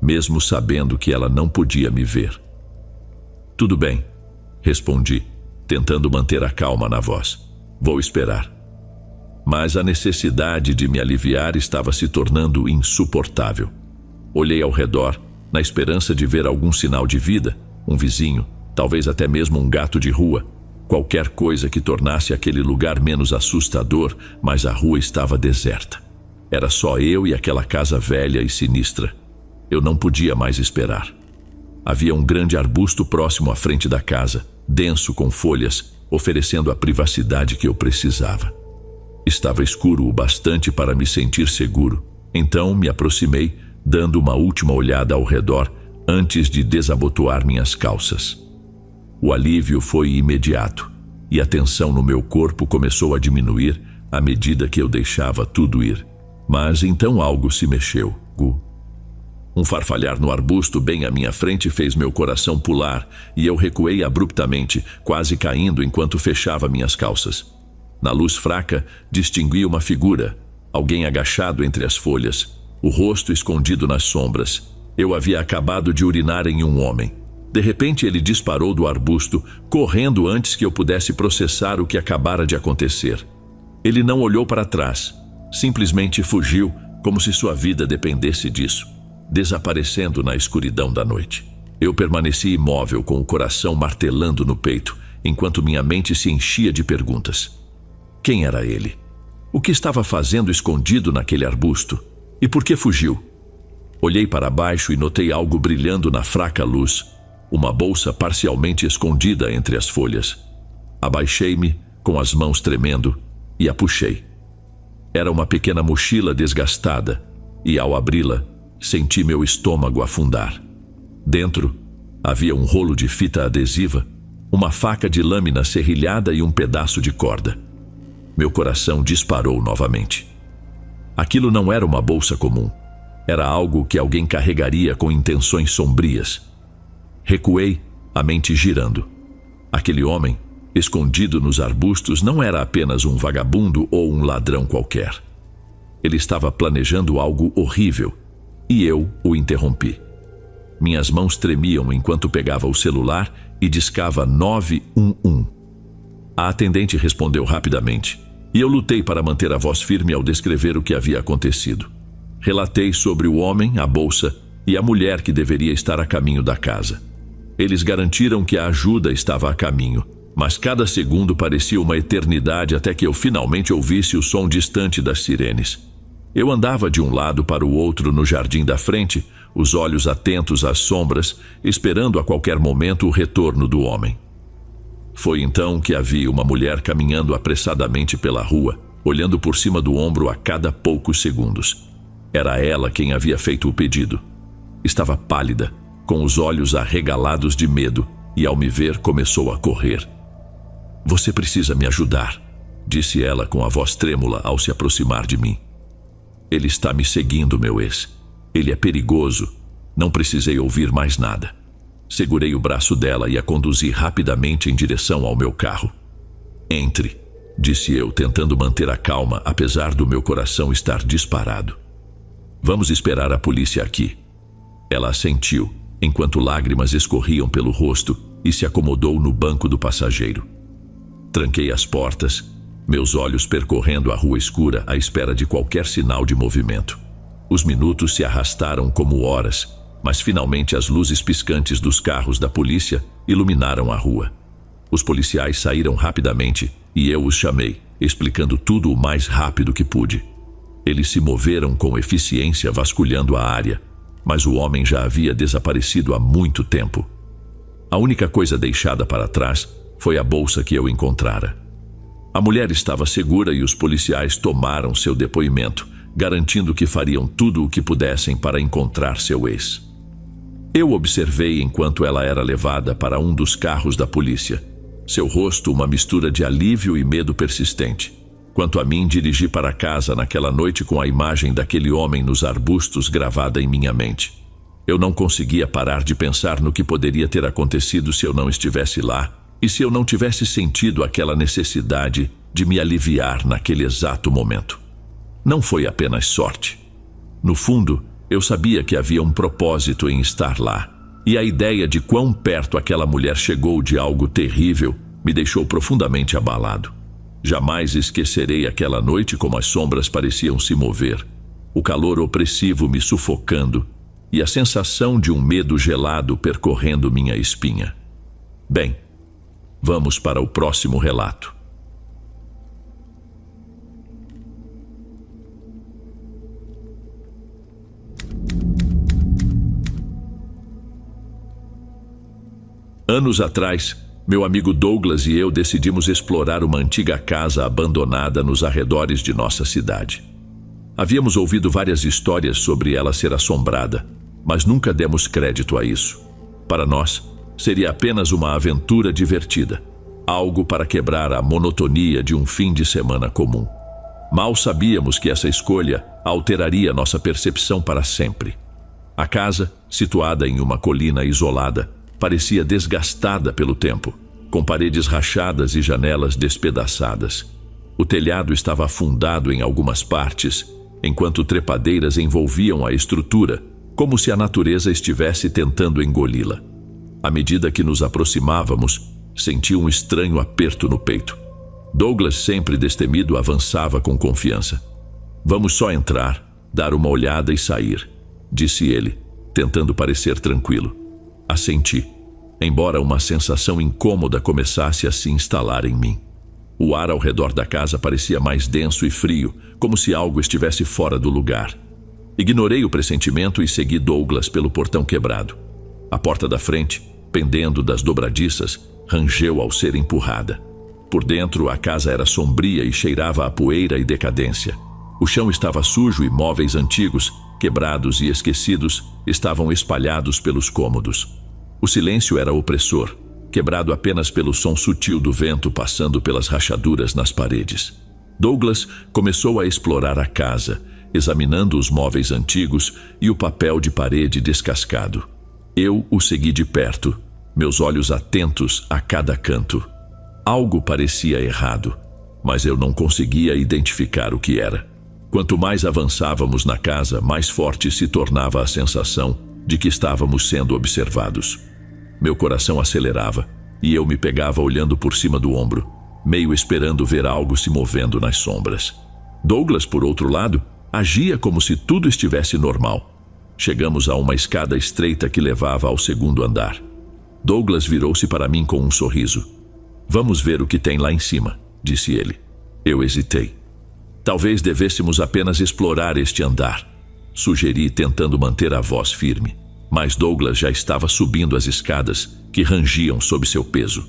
mesmo sabendo que ela não podia me ver. "Tudo bem", respondi, tentando manter a calma na voz. "Vou esperar." Mas a necessidade de me aliviar estava se tornando insuportável. Olhei ao redor, na esperança de ver algum sinal de vida, um vizinho, talvez até mesmo um gato de rua, qualquer coisa que tornasse aquele lugar menos assustador, mas a rua estava deserta. Era só eu e aquela casa velha e sinistra. Eu não podia mais esperar. Havia um grande arbusto próximo à frente da casa, denso com folhas, oferecendo a privacidade que eu precisava. Estava escuro o bastante para me sentir seguro, então me aproximei, dando uma última olhada ao redor antes de desabotoar minhas calças. O alívio foi imediato, e a tensão no meu corpo começou a diminuir à medida que eu deixava tudo ir. Mas então algo se mexeu. Um farfalhar no arbusto bem à minha frente fez meu coração pular, e eu recuei abruptamente, quase caindo enquanto fechava minhas calças. Na luz fraca, distingui uma figura, alguém agachado entre as folhas, o rosto escondido nas sombras. Eu havia acabado de urinar em um homem. De repente ele disparou do arbusto, correndo antes que eu pudesse processar o que acabara de acontecer. Ele não olhou para trás, simplesmente fugiu, como se sua vida dependesse disso, desaparecendo na escuridão da noite. Eu permaneci imóvel, com o coração martelando no peito, enquanto minha mente se enchia de perguntas. Quem era ele? O que estava fazendo escondido naquele arbusto? E por que fugiu? Olhei para baixo e notei algo brilhando na fraca luz, uma bolsa parcialmente escondida entre as folhas. Abaixei-me, com as mãos tremendo, e a puxei. Era uma pequena mochila desgastada, e ao abri-la, senti meu estômago afundar. Dentro, havia um rolo de fita adesiva, uma faca de lâmina serrilhada e um pedaço de corda. Meu coração disparou novamente. Aquilo não era uma bolsa comum. Era algo que alguém carregaria com intenções sombrias. Recuei, a mente girando. Aquele homem, escondido nos arbustos, não era apenas um vagabundo ou um ladrão qualquer. Ele estava planejando algo horrível, e eu o interrompi. Minhas mãos tremiam enquanto pegava o celular e discava 911. A atendente respondeu rapidamente, e eu lutei para manter a voz firme ao descrever o que havia acontecido. Relatei sobre o homem, a bolsa e a mulher que deveria estar a caminho da casa. Eles garantiram que a ajuda estava a caminho, mas cada segundo parecia uma eternidade até que eu finalmente ouvisse o som distante das sirenes. Eu andava de um lado para o outro no jardim da frente, os olhos atentos às sombras, esperando a qualquer momento o retorno do homem. Foi então que vi uma mulher caminhando apressadamente pela rua, olhando por cima do ombro a cada poucos segundos. Era ela quem havia feito o pedido. Estava pálida, com os olhos arregalados de medo, e ao me ver começou a correr. "Você precisa me ajudar", disse ela com a voz trêmula ao se aproximar de mim. "Ele está me seguindo, meu ex. Ele é perigoso." Não precisei ouvir mais nada. Segurei o braço dela e a conduzi rapidamente em direção ao meu carro. "Entre", disse eu, tentando manter a calma, apesar do meu coração estar disparado. "Vamos esperar a polícia aqui." Ela assentiu, enquanto lágrimas escorriam pelo rosto, e se acomodou no banco do passageiro. Tranquei as portas, meus olhos percorrendo a rua escura à espera de qualquer sinal de movimento. Os minutos se arrastaram como horas, mas finalmente as luzes piscantes dos carros da polícia iluminaram a rua. Os policiais saíram rapidamente e eu os chamei, explicando tudo o mais rápido que pude. Eles se moveram com eficiência vasculhando a área, mas o homem já havia desaparecido há muito tempo. A única coisa deixada para trás foi a bolsa que eu encontrara. A mulher estava segura e os policiais tomaram seu depoimento, garantindo que fariam tudo o que pudessem para encontrar seu ex. Eu observei enquanto ela era levada para um dos carros da polícia. Seu rosto uma mistura de alívio e medo persistente. Quanto a mim, dirigi para casa naquela noite com a imagem daquele homem nos arbustos gravada em minha mente. Eu não conseguia parar de pensar no que poderia ter acontecido se eu não estivesse lá e se eu não tivesse sentido aquela necessidade de me aliviar naquele exato momento. Não foi apenas sorte. No fundo, eu sabia que havia um propósito em estar lá, e a ideia de quão perto aquela mulher chegou de algo terrível me deixou profundamente abalado. Jamais esquecerei aquela noite como as sombras pareciam se mover, o calor opressivo me sufocando e a sensação de um medo gelado percorrendo minha espinha. Bem, vamos para o próximo relato. Anos atrás, meu amigo Douglas e eu decidimos explorar uma antiga casa abandonada nos arredores de nossa cidade. Havíamos ouvido várias histórias sobre ela ser assombrada, mas nunca demos crédito a isso. Para nós, seria apenas uma aventura divertida, algo para quebrar a monotonia de um fim de semana comum. Mal sabíamos que essa escolha alteraria nossa percepção para sempre. A casa, situada em uma colina isolada, parecia desgastada pelo tempo, com paredes rachadas e janelas despedaçadas. O telhado estava afundado em algumas partes, enquanto trepadeiras envolviam a estrutura, como se a natureza estivesse tentando engoli-la. À medida que nos aproximávamos, senti um estranho aperto no peito. Douglas, sempre destemido, avançava com confiança. "Vamos só entrar, dar uma olhada e sair", disse ele, tentando parecer tranquilo. Assenti, embora uma sensação incômoda começasse a se instalar em mim. O ar ao redor da casa parecia mais denso e frio, como se algo estivesse fora do lugar. Ignorei o pressentimento e segui Douglas pelo portão quebrado. A porta da frente, pendendo das dobradiças, rangeu ao ser empurrada. Por dentro, a casa era sombria e cheirava a poeira e decadência. O chão estava sujo e móveis antigos, quebrados e esquecidos, estavam espalhados pelos cômodos. O silêncio era opressor, quebrado apenas pelo som sutil do vento passando pelas rachaduras nas paredes. Douglas começou a explorar a casa, examinando os móveis antigos e o papel de parede descascado. Eu o segui de perto, meus olhos atentos a cada canto. Algo parecia errado, mas eu não conseguia identificar o que era. Quanto mais avançávamos na casa, mais forte se tornava a sensação de que estávamos sendo observados. Meu coração acelerava e eu me pegava olhando por cima do ombro, meio esperando ver algo se movendo nas sombras. Douglas, por outro lado, agia como se tudo estivesse normal. Chegamos a uma escada estreita que levava ao segundo andar. Douglas virou-se para mim com um sorriso. "Vamos ver o que tem lá em cima", disse ele. Eu hesitei. "Talvez devêssemos apenas explorar este andar", sugeri, tentando manter a voz firme. Mas Douglas já estava subindo as escadas que rangiam sob seu peso.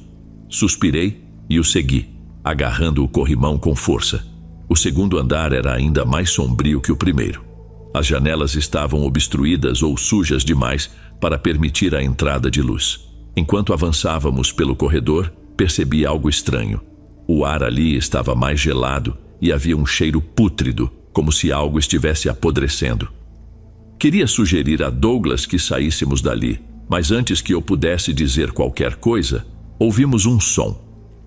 Suspirei e o segui, agarrando o corrimão com força. O segundo andar era ainda mais sombrio que o primeiro. As janelas estavam obstruídas ou sujas demais para permitir a entrada de luz. Enquanto avançávamos pelo corredor, percebi algo estranho. O ar ali estava mais gelado e havia um cheiro pútrido, como se algo estivesse apodrecendo. Queria sugerir a Douglas que saíssemos dali, mas antes que eu pudesse dizer qualquer coisa, ouvimos um som.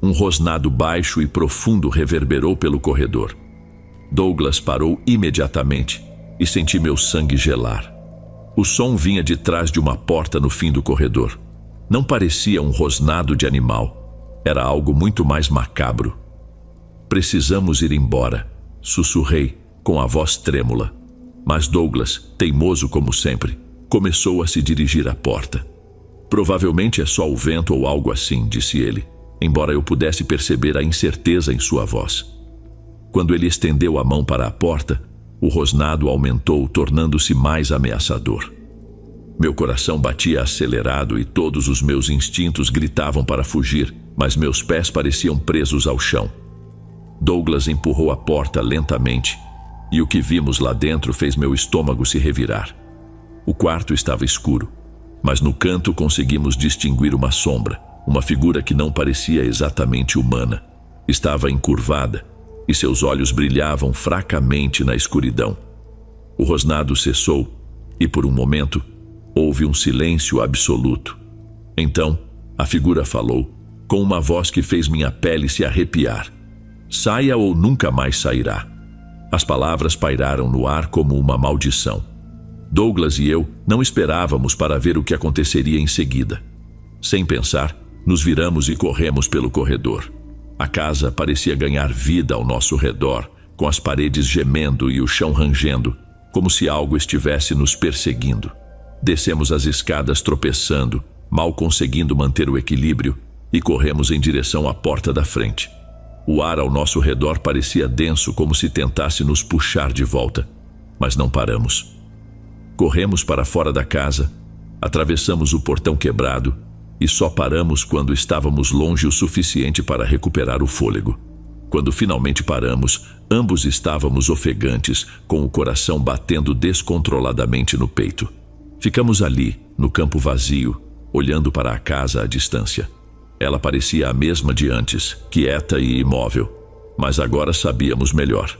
Um rosnado baixo e profundo reverberou pelo corredor. Douglas parou imediatamente e senti meu sangue gelar. O som vinha de trás de uma porta no fim do corredor. Não parecia um rosnado de animal. Era algo muito mais macabro. "Precisamos ir embora", sussurrei, com a voz trêmula. Mas Douglas, teimoso como sempre, começou a se dirigir à porta. "Provavelmente é só o vento ou algo assim", disse ele. embora eu pudesse perceber a incerteza em sua voz. Quando ele estendeu a mão para a porta, o rosnado aumentou, tornando-se mais ameaçador. Meu coração batia acelerado e todos os meus instintos gritavam para fugir, mas meus pés pareciam presos ao chão. Douglas empurrou a porta lentamente, e o que vimos lá dentro fez meu estômago se revirar. O quarto estava escuro, mas no canto conseguimos distinguir uma sombra, uma figura que não parecia exatamente humana. Estava encurvada, e seus olhos brilhavam fracamente na escuridão. O rosnado cessou, e por um momento, houve um silêncio absoluto. Então, a figura falou, com uma voz que fez minha pele se arrepiar. Saia ou nunca mais sairá. As palavras pairaram no ar como uma maldição. Douglas e eu não esperávamos para ver o que aconteceria em seguida. Sem pensar, nos viramos e corremos pelo corredor. A casa parecia ganhar vida ao nosso redor, com as paredes gemendo e o chão rangendo, como se algo estivesse nos perseguindo. Descemos as escadas tropeçando, mal conseguindo manter o equilíbrio, e corremos em direção à porta da frente. O ar ao nosso redor parecia denso, como se tentasse nos puxar de volta, mas não paramos. Corremos para fora da casa, atravessamos o portão quebrado e só paramos quando estávamos longe o suficiente para recuperar o fôlego. Quando finalmente paramos, ambos estávamos ofegantes, com o coração batendo descontroladamente no peito. Ficamos ali, no campo vazio, olhando para a casa à distância. Ela parecia a mesma de antes, quieta e imóvel, mas agora sabíamos melhor.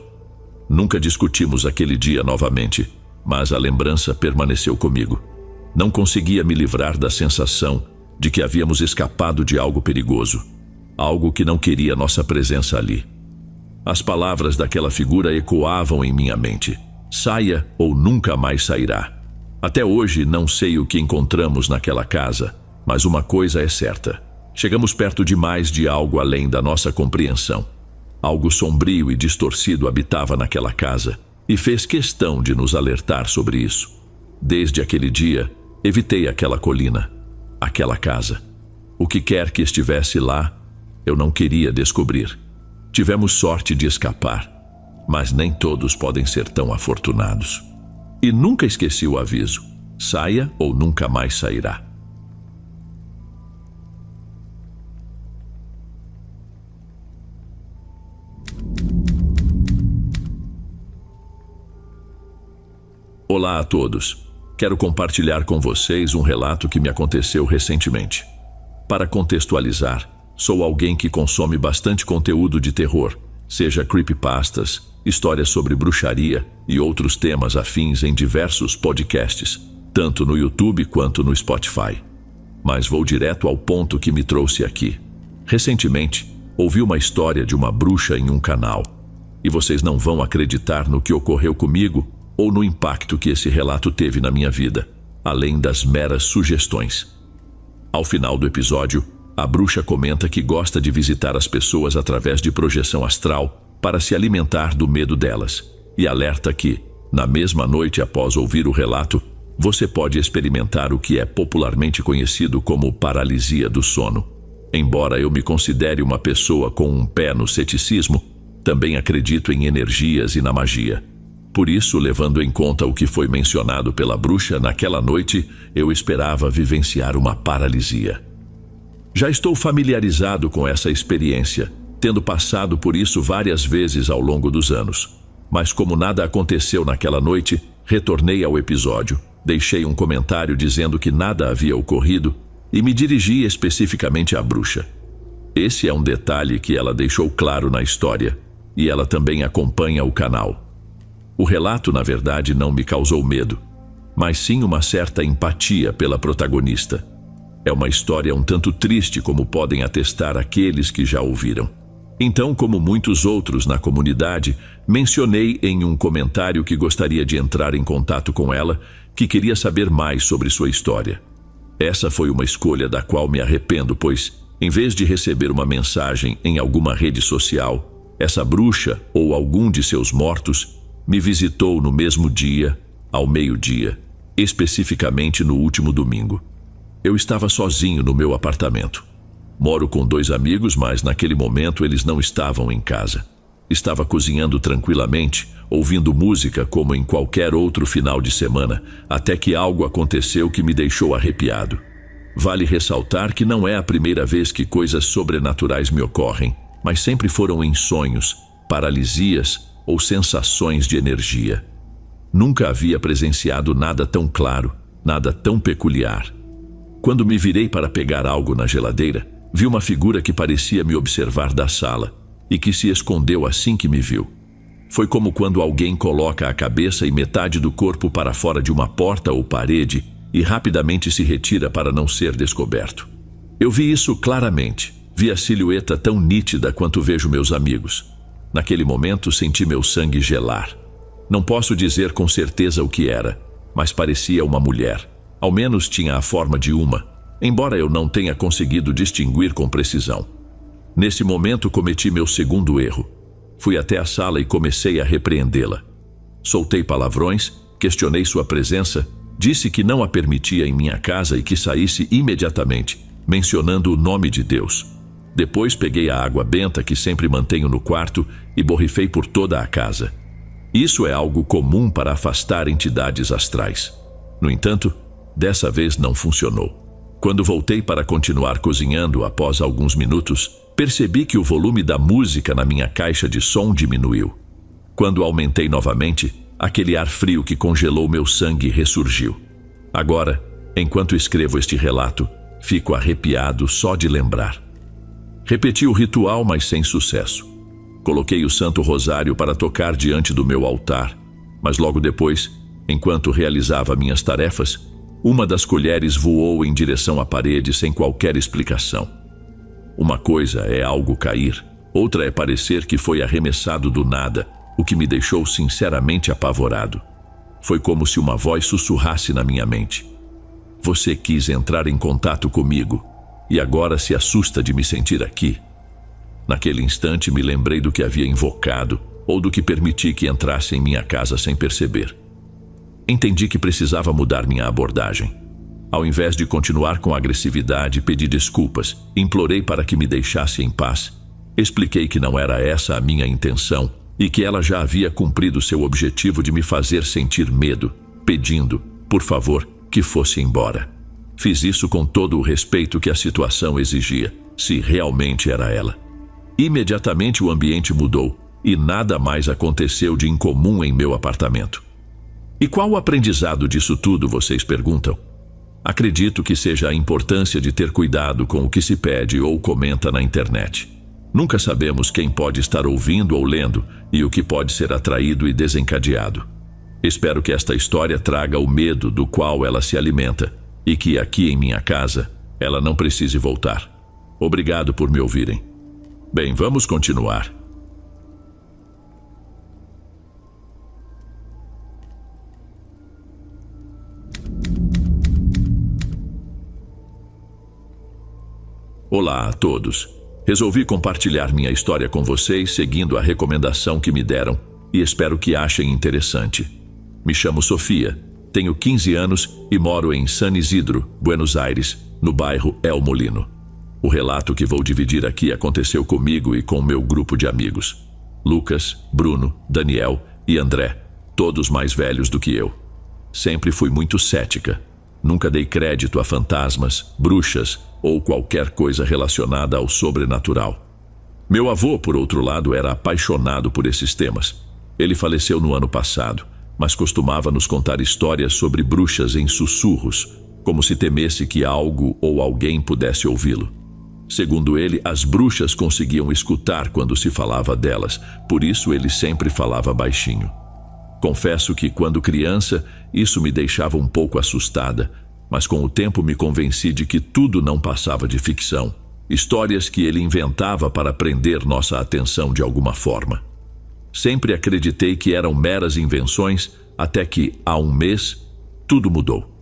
Nunca discutimos aquele dia novamente, mas a lembrança permaneceu comigo. Não conseguia me livrar da sensação de que havíamos escapado de algo perigoso, algo que não queria nossa presença ali. As palavras daquela figura ecoavam em minha mente: saia ou nunca mais sairá. Até hoje não sei o que encontramos naquela casa, mas uma coisa é certa: chegamos perto demais de algo além da nossa compreensão. Algo sombrio e distorcido habitava naquela casa e fez questão de nos alertar sobre isso. Desde aquele dia, evitei aquela colina, aquela casa. O que quer que estivesse lá, eu não queria descobrir. Tivemos sorte de escapar, mas nem todos podem ser tão afortunados. E nunca esqueci o aviso: saia ou nunca mais sairá. Olá a todos. Quero compartilhar com vocês um relato que me aconteceu recentemente. Para contextualizar, sou alguém que consome bastante conteúdo de terror, seja creepypastas, histórias sobre bruxaria e outros temas afins em diversos podcasts, tanto no YouTube quanto no Spotify. Mas vou direto ao ponto que me trouxe aqui. Recentemente, ouvi uma história de uma bruxa em um canal, e vocês não vão acreditar no que ocorreu comigo ou no impacto que esse relato teve na minha vida, além das meras sugestões. Ao final do episódio, a bruxa comenta que gosta de visitar as pessoas através de projeção astral para se alimentar do medo delas, e alerta que, na mesma noite após ouvir o relato, você pode experimentar o que é popularmente conhecido como paralisia do sono. Embora eu me considere uma pessoa com um pé no ceticismo, também acredito em energias e na magia. Por isso, levando em conta o que foi mencionado pela bruxa naquela noite, eu esperava vivenciar uma paralisia. Já estou familiarizado com essa experiência, tendo passado por isso várias vezes ao longo dos anos. Mas como nada aconteceu naquela noite, retornei ao episódio, deixei um comentário dizendo que nada havia ocorrido e me dirigi especificamente à bruxa. Esse é um detalhe que ela deixou claro na história, e ela também acompanha o canal. O relato, na verdade, não me causou medo, mas sim uma certa empatia pela protagonista. É uma história um tanto triste, como podem atestar aqueles que já ouviram. Então, como muitos outros na comunidade, mencionei em um comentário que gostaria de entrar em contato com ela, que queria saber mais sobre sua história. Essa foi uma escolha da qual me arrependo, pois, em vez de receber uma mensagem em alguma rede social, essa bruxa ou algum de seus mortos me visitou no mesmo dia, ao meio-dia, especificamente no último domingo. Eu estava sozinho no meu apartamento. Moro com 2 amigos, mas naquele momento eles não estavam em casa. Estava cozinhando tranquilamente, ouvindo música como em qualquer outro final de semana, até que algo aconteceu que me deixou arrepiado. Vale ressaltar que não é a primeira vez que coisas sobrenaturais me ocorrem, mas sempre foram em sonhos, paralisias ou sensações de energia. Nunca havia presenciado nada tão claro, nada tão peculiar. Quando me virei para pegar algo na geladeira, vi uma figura que parecia me observar da sala e que se escondeu assim que me viu. Foi como quando alguém coloca a cabeça e metade do corpo para fora de uma porta ou parede e rapidamente se retira para não ser descoberto. Eu vi isso claramente, vi a silhueta tão nítida quanto vejo meus amigos. Naquele momento senti meu sangue gelar. Não posso dizer com certeza o que era, mas parecia uma mulher. Ao menos tinha a forma de uma, embora eu não tenha conseguido distinguir com precisão. Nesse momento cometi meu segundo erro. Fui até a sala e comecei a repreendê-la. Soltei palavrões, questionei sua presença, disse que não a permitia em minha casa e que saísse imediatamente, mencionando o nome de Deus. Depois peguei a água benta que sempre mantenho no quarto e borrifei por toda a casa. Isso é algo comum para afastar entidades astrais. No entanto, dessa vez não funcionou. Quando voltei para continuar cozinhando após alguns minutos, percebi que o volume da música na minha caixa de som diminuiu. Quando aumentei novamente, aquele ar frio que congelou meu sangue ressurgiu. Agora, enquanto escrevo este relato, fico arrepiado só de lembrar. Repeti o ritual, mas sem sucesso. Coloquei o Santo Rosário para tocar diante do meu altar, mas logo depois, enquanto realizava minhas tarefas, uma das colheres voou em direção à parede sem qualquer explicação. Uma coisa é algo cair, outra é parecer que foi arremessado do nada, o que me deixou sinceramente apavorado. Foi como se uma voz sussurrasse na minha mente: "Você quis entrar em contato comigo e agora se assusta de me sentir aqui." Naquele instante me lembrei do que havia invocado ou do que permiti que entrasse em minha casa sem perceber. Entendi que precisava mudar minha abordagem. Ao invés de continuar com agressividade, pedi desculpas, implorei para que me deixasse em paz. Expliquei que não era essa a minha intenção e que ela já havia cumprido seu objetivo de me fazer sentir medo, pedindo, por favor, que fosse embora. Fiz isso com todo o respeito que a situação exigia, se realmente era ela. Imediatamente o ambiente mudou e nada mais aconteceu de incomum em meu apartamento. E qual o aprendizado disso tudo, vocês perguntam? Acredito que seja a importância de ter cuidado com o que se pede ou comenta na internet. Nunca sabemos quem pode estar ouvindo ou lendo e o que pode ser atraído e desencadeado. Espero que esta história traga o medo do qual ela se alimenta e que aqui em minha casa ela não precise voltar. Obrigado por me ouvirem. Bem, vamos continuar. Olá a todos. Resolvi compartilhar minha história com vocês seguindo a recomendação que me deram e espero que achem interessante. Me chamo Sofia, tenho 15 anos e moro em San Isidro, Buenos Aires, no bairro El Molino. O relato que vou dividir aqui aconteceu comigo e com meu grupo de amigos. Lucas, Bruno, Daniel e André, todos mais velhos do que eu. Sempre fui muito cética. Nunca dei crédito a fantasmas, bruxas ou qualquer coisa relacionada ao sobrenatural. Meu avô, por outro lado, era apaixonado por esses temas. Ele faleceu no ano passado, mas costumava nos contar histórias sobre bruxas em sussurros, como se temesse que algo ou alguém pudesse ouvi-lo. Segundo ele, as bruxas conseguiam escutar quando se falava delas, por isso ele sempre falava baixinho. Confesso que, quando criança, isso me deixava um pouco assustada, mas com o tempo me convenci de que tudo não passava de ficção, histórias que ele inventava para prender nossa atenção de alguma forma. Sempre acreditei que eram meras invenções, até que, há um mês, tudo mudou.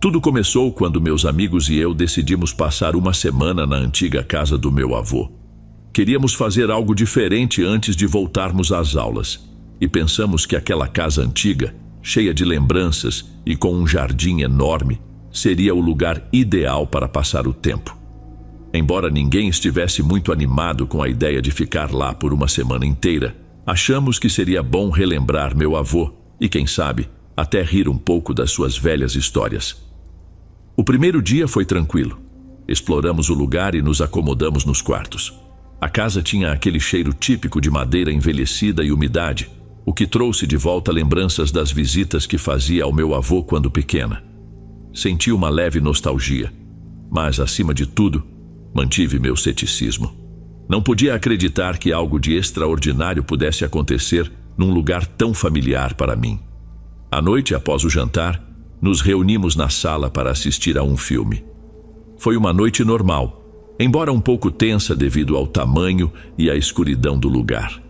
Tudo começou quando meus amigos e eu decidimos passar uma semana na antiga casa do meu avô. Queríamos fazer algo diferente antes de voltarmos às aulas, e pensamos que aquela casa antiga, cheia de lembranças e com um jardim enorme, seria o lugar ideal para passar o tempo. Embora ninguém estivesse muito animado com a ideia de ficar lá por uma semana inteira, achamos que seria bom relembrar meu avô e, quem sabe, até rir um pouco das suas velhas histórias. O primeiro dia foi tranquilo. Exploramos o lugar e nos acomodamos nos quartos. A casa tinha aquele cheiro típico de madeira envelhecida e umidade, o que trouxe de volta lembranças das visitas que fazia ao meu avô quando pequena. Senti uma leve nostalgia, mas, acima de tudo, mantive meu ceticismo. Não podia acreditar que algo de extraordinário pudesse acontecer num lugar tão familiar para mim. À noite, após o jantar, nos reunimos na sala para assistir a um filme. Foi uma noite normal, embora um pouco tensa devido ao tamanho e à escuridão do lugar.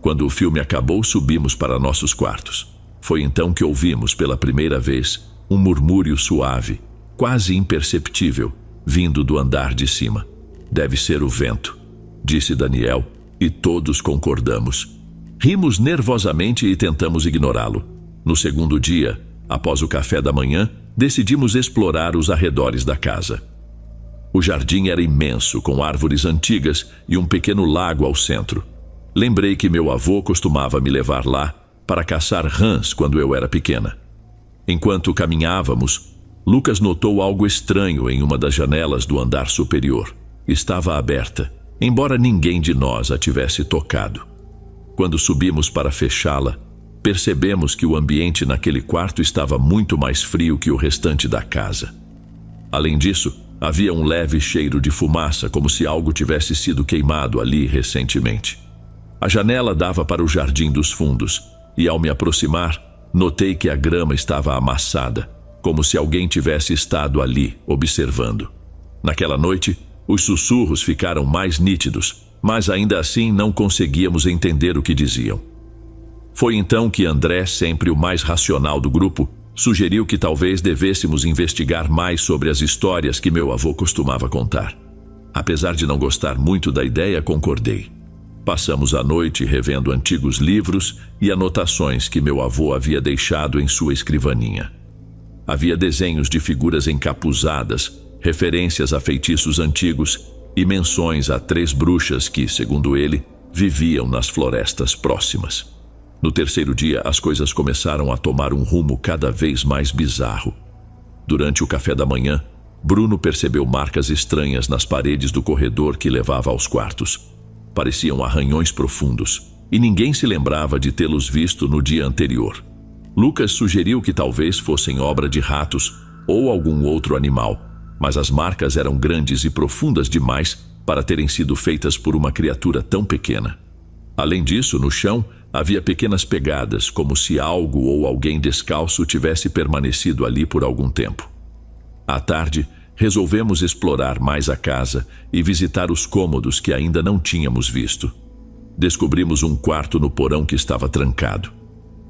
Quando o filme acabou, subimos para nossos quartos. Foi então que ouvimos pela primeira vez um murmúrio suave, quase imperceptível, vindo do andar de cima. Deve ser o vento, disse Daniel, e todos concordamos. Rimos nervosamente e tentamos ignorá-lo. No segundo dia, após o café da manhã, decidimos explorar os arredores da casa. O jardim era imenso, com árvores antigas e um pequeno lago ao centro. Lembrei que meu avô costumava me levar lá para caçar rãs quando eu era pequena. Enquanto caminhávamos, Lucas notou algo estranho em uma das janelas do andar superior. Estava aberta, embora ninguém de nós a tivesse tocado. Quando subimos para fechá-la, percebemos que o ambiente naquele quarto estava muito mais frio que o restante da casa. Além disso, havia um leve cheiro de fumaça, como se algo tivesse sido queimado ali recentemente. A janela dava para o jardim dos fundos, e ao me aproximar, notei que a grama estava amassada, como se alguém tivesse estado ali, observando. Naquela noite, os sussurros ficaram mais nítidos, mas ainda assim não conseguíamos entender o que diziam. Foi então que André, sempre o mais racional do grupo, sugeriu que talvez devêssemos investigar mais sobre as histórias que meu avô costumava contar. Apesar de não gostar muito da ideia, concordei. Passamos a noite revendo antigos livros e anotações que meu avô havia deixado em sua escrivaninha. Havia desenhos de figuras encapuzadas, referências a feitiços antigos e menções a 3 bruxas que, segundo ele, viviam nas florestas próximas. No terceiro dia, as coisas começaram a tomar um rumo cada vez mais bizarro. Durante o café da manhã, Bruno percebeu marcas estranhas nas paredes do corredor que levava aos quartos. Pareciam arranhões profundos, e ninguém se lembrava de tê-los visto no dia anterior. Lucas sugeriu que talvez fossem obra de ratos ou algum outro animal, mas as marcas eram grandes e profundas demais para terem sido feitas por uma criatura tão pequena. Além disso, no chão, havia pequenas pegadas, como se algo ou alguém descalço tivesse permanecido ali por algum tempo. À tarde, resolvemos explorar mais a casa e visitar os cômodos que ainda não tínhamos visto. Descobrimos um quarto no porão que estava trancado.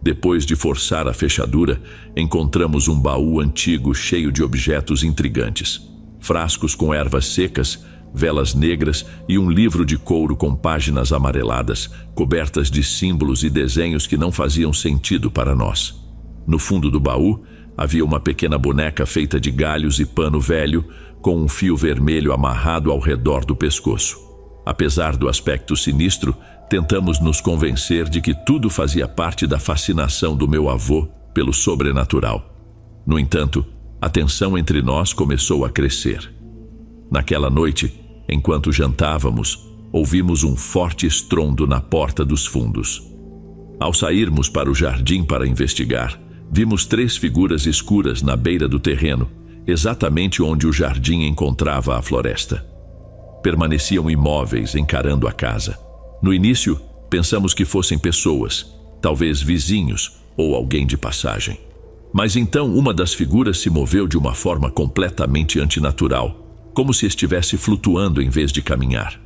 Depois de forçar a fechadura, encontramos um baú antigo cheio de objetos intrigantes. Frascos com ervas secas, velas negras e um livro de couro com páginas amareladas, cobertas de símbolos e desenhos que não faziam sentido para nós. No fundo do baú, havia uma pequena boneca feita de galhos e pano velho, com um fio vermelho amarrado ao redor do pescoço. Apesar do aspecto sinistro, tentamos nos convencer de que tudo fazia parte da fascinação do meu avô pelo sobrenatural. No entanto, a tensão entre nós começou a crescer. Naquela noite, enquanto jantávamos, ouvimos um forte estrondo na porta dos fundos. Ao sairmos para o jardim para investigar, vimos 3 figuras escuras na beira do terreno, exatamente onde o jardim encontrava a floresta. Permaneciam imóveis, encarando a casa. No início, pensamos que fossem pessoas, talvez vizinhos ou alguém de passagem. Mas então uma das figuras se moveu de uma forma completamente antinatural, como se estivesse flutuando em vez de caminhar.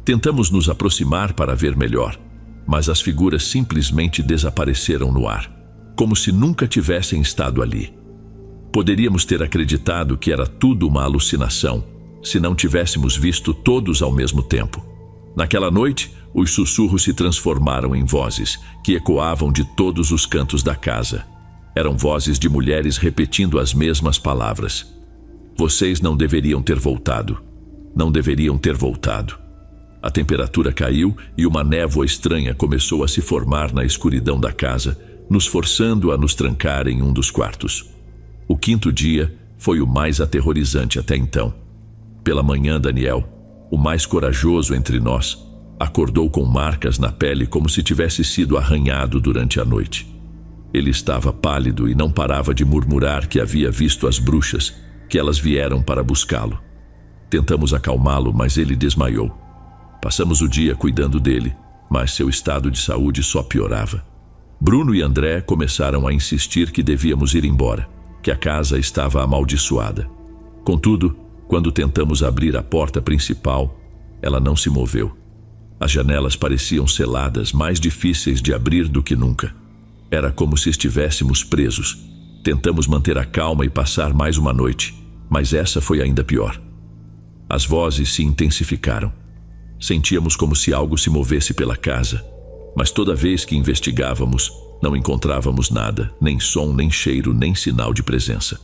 Tentamos nos aproximar para ver melhor, mas as figuras simplesmente desapareceram no ar, como se nunca tivessem estado ali. Poderíamos ter acreditado que era tudo uma alucinação, se não tivéssemos visto todos ao mesmo tempo. Naquela noite, os sussurros se transformaram em vozes que ecoavam de todos os cantos da casa. Eram vozes de mulheres repetindo as mesmas palavras. Vocês não deveriam ter voltado. Não deveriam ter voltado. A temperatura caiu e uma névoa estranha começou a se formar na escuridão da casa, nos forçando a nos trancar em um dos quartos. O 5º dia foi o mais aterrorizante até então. Pela manhã, Daniel, o mais corajoso entre nós, acordou com marcas na pele como se tivesse sido arranhado durante a noite. Ele estava pálido e não parava de murmurar que havia visto as bruxas, que elas vieram para buscá-lo. Tentamos acalmá-lo, mas ele desmaiou. Passamos o dia cuidando dele, mas seu estado de saúde só piorava. Bruno e André começaram a insistir que devíamos ir embora, que a casa estava amaldiçoada. Contudo, quando tentamos abrir a porta principal, ela não se moveu. As janelas pareciam seladas, mais difíceis de abrir do que nunca. Era como se estivéssemos presos. Tentamos manter a calma e passar mais uma noite, mas essa foi ainda pior. As vozes se intensificaram. Sentíamos como se algo se movesse pela casa, mas toda vez que investigávamos, não encontrávamos nada, nem som, nem cheiro, nem sinal de presença.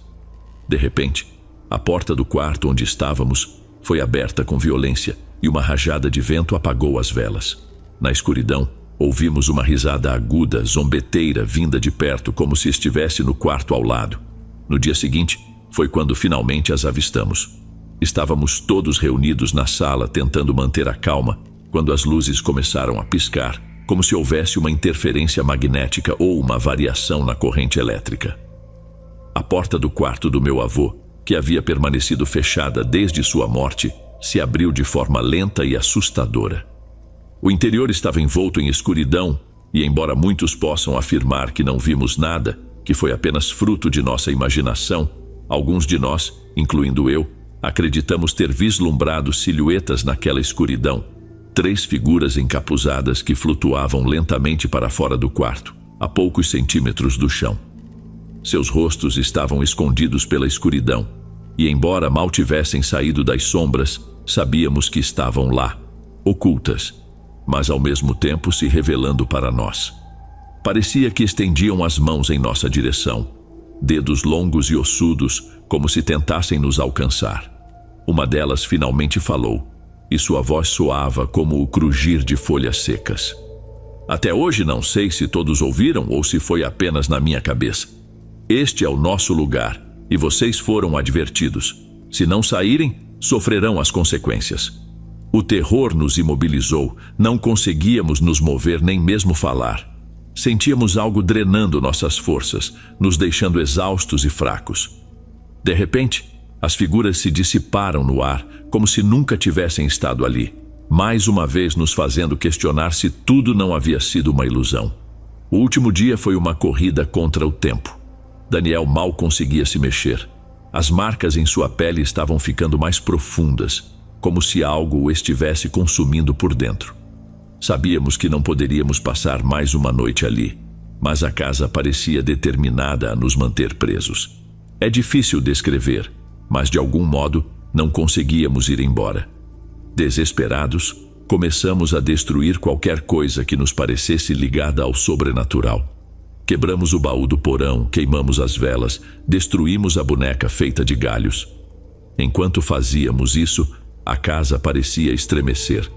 De repente, a porta do quarto onde estávamos foi aberta com violência e uma rajada de vento apagou as velas. Na escuridão, ouvimos uma risada aguda, zombeteira, vinda de perto, como se estivesse no quarto ao lado. No dia seguinte, foi quando finalmente as avistamos. Estávamos todos reunidos na sala tentando manter a calma, quando as luzes começaram a piscar, como se houvesse uma interferência magnética ou uma variação na corrente elétrica. A porta do quarto do meu avô, que havia permanecido fechada desde sua morte, se abriu de forma lenta e assustadora. O interior estava envolto em escuridão e, embora muitos possam afirmar que não vimos nada, que foi apenas fruto de nossa imaginação, alguns de nós, incluindo eu, acreditamos ter vislumbrado silhuetas naquela escuridão, 3 figuras encapuzadas que flutuavam lentamente para fora do quarto, a poucos centímetros do chão. Seus rostos estavam escondidos pela escuridão, e embora mal tivessem saído das sombras, sabíamos que estavam lá, ocultas, mas ao mesmo tempo se revelando para nós. Parecia que estendiam as mãos em nossa direção, dedos longos e ossudos, como se tentassem nos alcançar. Uma delas finalmente falou, e sua voz soava como o crujir de folhas secas. Até hoje não sei se todos ouviram ou se foi apenas na minha cabeça. Este é o nosso lugar, e vocês foram advertidos. Se não saírem, sofrerão as consequências. O terror nos imobilizou, não conseguíamos nos mover nem mesmo falar. Sentíamos algo drenando nossas forças, nos deixando exaustos e fracos. De repente, as figuras se dissiparam no ar, como se nunca tivessem estado ali, mais uma vez nos fazendo questionar se tudo não havia sido uma ilusão. O último dia foi uma corrida contra o tempo. Daniel mal conseguia se mexer. As marcas em sua pele estavam ficando mais profundas, como se algo o estivesse consumindo por dentro. Sabíamos que não poderíamos passar mais uma noite ali, mas a casa parecia determinada a nos manter presos. É difícil descrever, mas de algum modo não conseguíamos ir embora. Desesperados, começamos a destruir qualquer coisa que nos parecesse ligada ao sobrenatural. Quebramos o baú do porão, queimamos as velas, destruímos a boneca feita de galhos. Enquanto fazíamos isso, a casa parecia estremecer,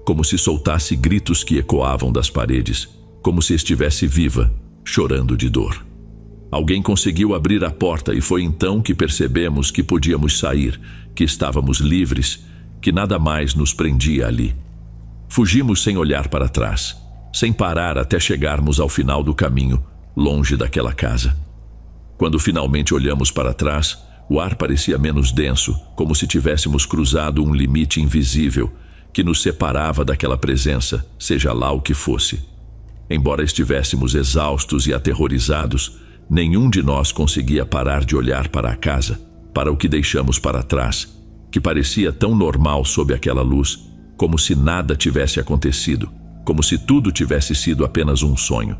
como se soltasse gritos que ecoavam das paredes, como se estivesse viva, chorando de dor. Alguém conseguiu abrir a porta e foi então que percebemos que podíamos sair, que estávamos livres, que nada mais nos prendia ali. Fugimos sem olhar para trás, sem parar até chegarmos ao final do caminho, longe daquela casa. Quando finalmente olhamos para trás, o ar parecia menos denso, como se tivéssemos cruzado um limite invisível que nos separava daquela presença, seja lá o que fosse. Embora estivéssemos exaustos e aterrorizados, nenhum de nós conseguia parar de olhar para a casa, para o que deixamos para trás, que parecia tão normal sob aquela luz, como se nada tivesse acontecido, como se tudo tivesse sido apenas um sonho.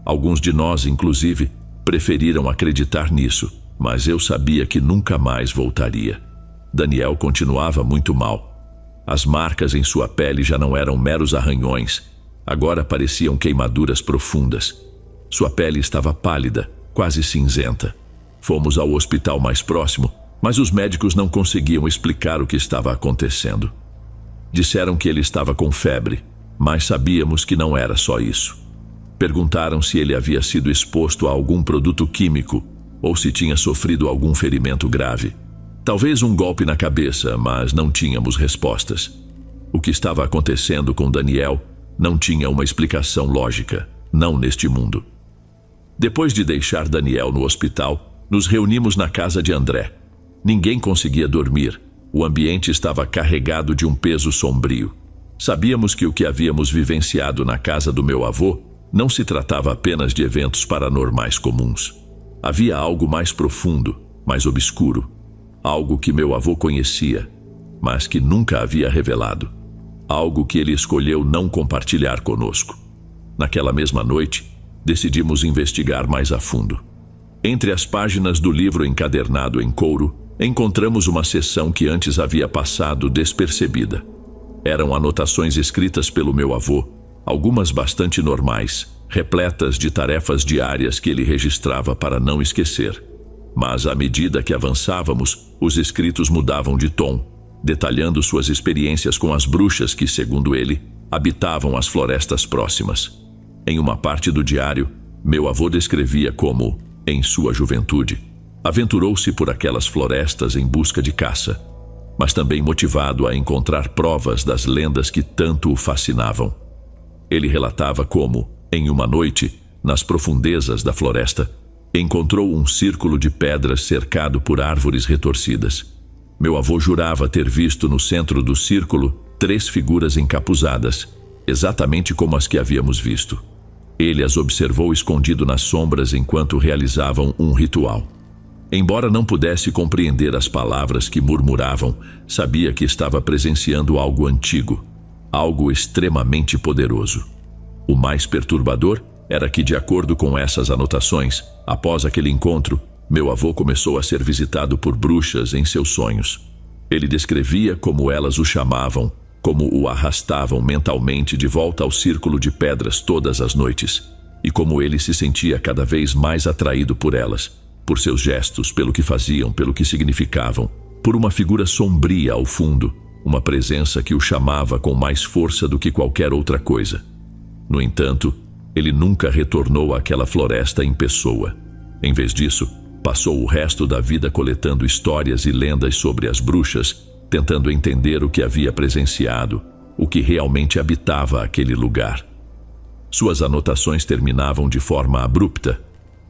Alguns de nós, inclusive, preferiram acreditar nisso, mas eu sabia que nunca mais voltaria. Daniel continuava muito mal. As marcas em sua pele já não eram meros arranhões, agora pareciam queimaduras profundas. Sua pele estava pálida, quase cinzenta. Fomos ao hospital mais próximo, Mas os médicos não conseguiam explicar o que estava acontecendo. Disseram que ele estava com febre, mas sabíamos que não era só isso. Perguntaram se ele havia sido exposto a algum produto químico ou se tinha sofrido algum ferimento grave. Talvez um golpe na cabeça, mas não tínhamos respostas. O que estava acontecendo com Daniel não tinha uma explicação lógica, não neste mundo. Depois de deixar Daniel no hospital, nos reunimos na casa de André. Ninguém conseguia dormir. O ambiente estava carregado de um peso sombrio. Sabíamos que o que havíamos vivenciado na casa do meu avô não se tratava apenas de eventos paranormais comuns. Havia algo mais profundo, mais obscuro. Algo que meu avô conhecia, mas que nunca havia revelado. Algo que ele escolheu não compartilhar conosco. Naquela mesma noite, decidimos investigar mais a fundo. Entre as páginas do livro encadernado em couro, encontramos uma seção que antes havia passado despercebida. Eram anotações escritas pelo meu avô, algumas bastante normais, repletas de tarefas diárias que ele registrava para não esquecer. Mas à medida que avançávamos, os escritos mudavam de tom, detalhando suas experiências com as bruxas que, segundo ele, habitavam as florestas próximas. Em uma parte do diário, meu avô descrevia como, em sua juventude, aventurou-se por aquelas florestas em busca de caça, mas também motivado a encontrar provas das lendas que tanto o fascinavam. Ele relatava como, em uma noite, nas profundezas da floresta, encontrou um círculo de pedras cercado por árvores retorcidas. Meu avô jurava ter visto no centro do círculo 3 figuras encapuzadas, exatamente como as que havíamos visto. Ele as observou escondido nas sombras enquanto realizavam um ritual. Embora não pudesse compreender as palavras que murmuravam, sabia que estava presenciando algo antigo, algo extremamente poderoso. O mais perturbador era que, de acordo com essas anotações, após aquele encontro, meu avô começou a ser visitado por bruxas em seus sonhos. Ele descrevia como elas o chamavam, como o arrastavam mentalmente de volta ao círculo de pedras todas as noites, e como ele se sentia cada vez mais atraído por elas, por seus gestos, pelo que faziam, pelo que significavam, por uma figura sombria ao fundo, uma presença que o chamava com mais força do que qualquer outra coisa. No entanto, ele nunca retornou àquela floresta em pessoa. Em vez disso, passou o resto da vida coletando histórias e lendas sobre as bruxas, tentando entender o que havia presenciado, o que realmente habitava aquele lugar. Suas anotações terminavam de forma abrupta,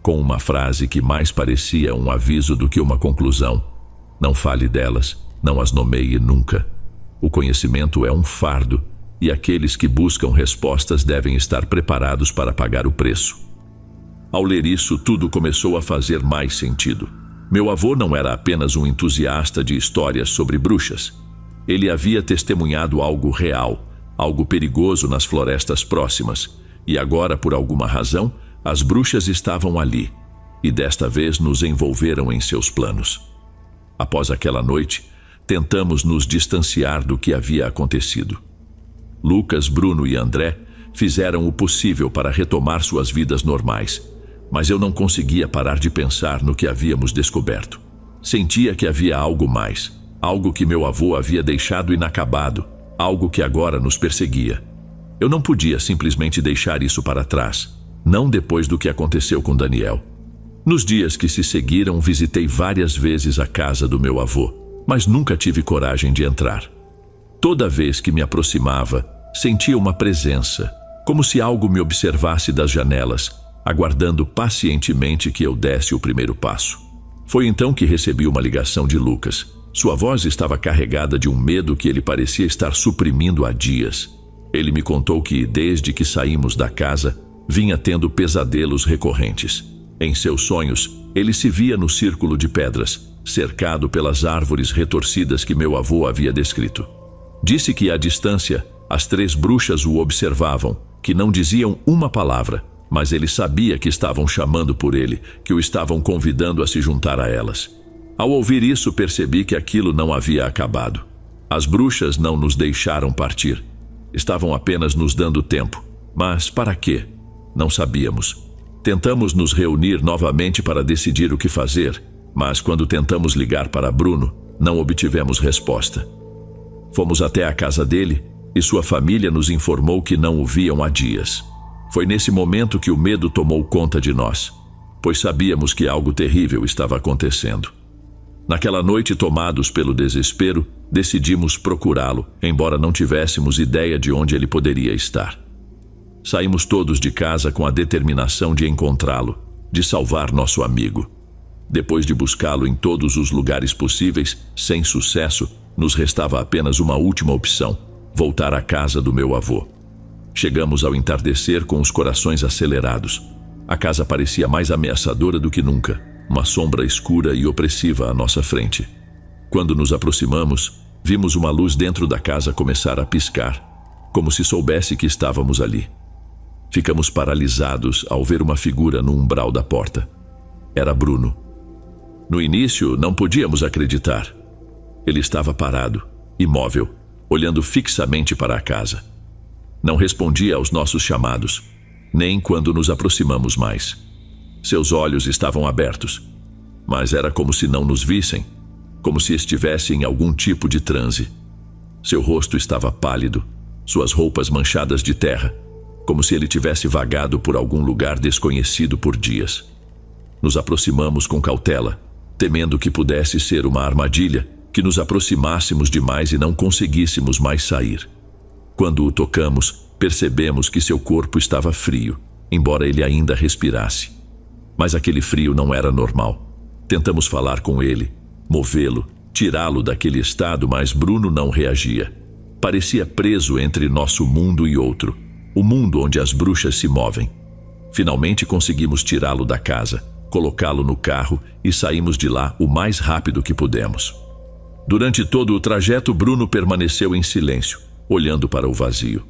com uma frase que mais parecia um aviso do que uma conclusão. Não fale delas, não as nomeie nunca. O conhecimento é um fardo, e aqueles que buscam respostas devem estar preparados para pagar o preço. Ao ler isso, tudo começou a fazer mais sentido. Meu avô não era apenas um entusiasta de histórias sobre bruxas. Ele havia testemunhado algo real, algo perigoso nas florestas próximas, e agora, por alguma razão, as bruxas estavam ali, e desta vez nos envolveram em seus planos. Após aquela noite, tentamos nos distanciar do que havia acontecido. Lucas, Bruno e André fizeram o possível para retomar suas vidas normais, mas eu não conseguia parar de pensar no que havíamos descoberto. Sentia que havia algo mais, algo que meu avô havia deixado inacabado, algo que agora nos perseguia. Eu não podia simplesmente deixar isso para trás, não depois do que aconteceu com Daniel. Nos dias que se seguiram, visitei várias vezes a casa do meu avô, mas nunca tive coragem de entrar. Toda vez que me aproximava, sentia uma presença, como se algo me observasse das janelas, aguardando pacientemente que eu desse o primeiro passo. Foi então que recebi uma ligação de Lucas. Sua voz estava carregada de um medo que ele parecia estar suprimindo há dias. Ele me contou que, desde que saímos da casa, vinha tendo pesadelos recorrentes. Em seus sonhos, ele se via no círculo de pedras, cercado pelas árvores retorcidas que meu avô havia descrito. Disse que, à distância, as 3 bruxas o observavam, que não diziam uma palavra, mas ele sabia que estavam chamando por ele, que o estavam convidando a se juntar a elas. Ao ouvir isso, percebi que aquilo não havia acabado. As bruxas não nos deixaram partir. Estavam apenas nos dando tempo. Mas para quê? Não sabíamos. Tentamos nos reunir novamente para decidir o que fazer, Mas quando tentamos ligar para Bruno, não obtivemos resposta. Fomos até a casa dele e sua família nos informou que não o viam há dias. Foi nesse momento que o medo tomou conta de nós, pois sabíamos que algo terrível estava acontecendo. Naquela noite, tomados pelo desespero, decidimos procurá-lo, embora não tivéssemos ideia de onde ele poderia estar. Saímos todos de casa com a determinação de encontrá-lo, de salvar nosso amigo. Depois de buscá-lo em todos os lugares possíveis, sem sucesso, nos restava apenas uma última opção: voltar à casa do meu avô. Chegamos ao entardecer com os corações acelerados. A casa parecia mais ameaçadora do que nunca, uma sombra escura e opressiva à nossa frente. Quando nos aproximamos, vimos uma luz dentro da casa começar a piscar, como se soubesse que estávamos ali. Ficamos paralisados ao ver uma figura no umbral da porta. Era Bruno. No início, não podíamos acreditar. Ele estava parado, imóvel, olhando fixamente para a casa. Não respondia aos nossos chamados, nem quando nos aproximamos mais. Seus olhos estavam abertos, mas era como se não nos vissem, como se estivesse em algum tipo de transe. Seu rosto estava pálido, suas roupas manchadas de terra, como se ele tivesse vagado por algum lugar desconhecido por dias. Nos aproximamos com cautela, temendo que pudesse ser uma armadilha, que nos aproximássemos demais e não conseguíssemos mais sair. Quando o tocamos, percebemos que seu corpo estava frio, embora ele ainda respirasse. Mas aquele frio não era normal. Tentamos falar com ele, movê-lo, tirá-lo daquele estado, mas Bruno não reagia. Parecia preso entre nosso mundo e outro, o mundo onde as bruxas se movem. Finalmente conseguimos tirá-lo da casa, colocá-lo no carro e saímos de lá o mais rápido que pudemos. Durante todo o trajeto, Bruno permaneceu em silêncio, olhando para o vazio.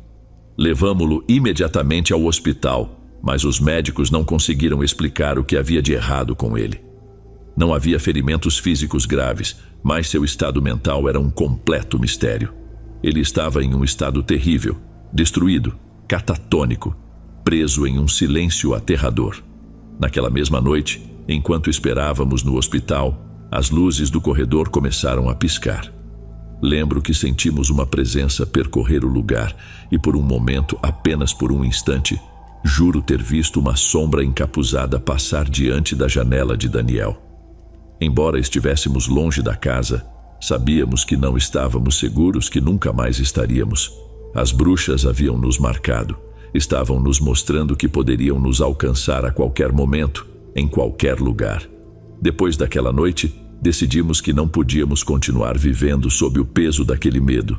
Levamo-lo imediatamente ao hospital, mas os médicos não conseguiram explicar o que havia de errado com ele. Não havia ferimentos físicos graves, mas seu estado mental era um completo mistério. Ele estava em um estado terrível, destruído, catatônico, preso em um silêncio aterrador. Naquela mesma noite, enquanto esperávamos no hospital, as luzes do corredor começaram a piscar. Lembro que sentimos uma presença percorrer o lugar e por um momento, apenas por um instante, juro ter visto uma sombra encapuzada passar diante da janela de Daniel. Embora estivéssemos longe da casa, sabíamos que não estávamos seguros, que nunca mais estaríamos. As bruxas haviam nos marcado, estavam nos mostrando que poderiam nos alcançar a qualquer momento, em qualquer lugar. Depois daquela noite, decidimos que não podíamos continuar vivendo sob o peso daquele medo.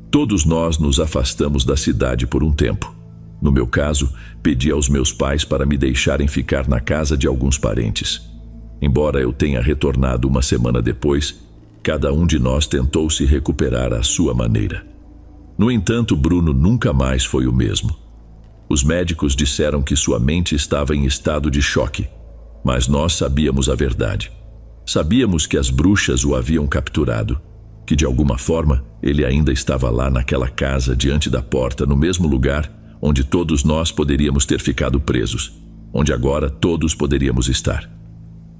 Todos nós nos afastamos da cidade por um tempo. No meu caso, pedi aos meus pais para me deixarem ficar na casa de alguns parentes. Embora eu tenha retornado uma semana depois, cada um de nós tentou se recuperar à sua maneira. No entanto, Bruno nunca mais foi o mesmo. Os médicos disseram que sua mente estava em estado de choque, mas nós sabíamos a verdade. Sabíamos que as bruxas o haviam capturado, que de alguma forma ele ainda estava lá naquela casa diante da porta, no mesmo lugar onde todos nós poderíamos ter ficado presos, onde agora todos poderíamos estar.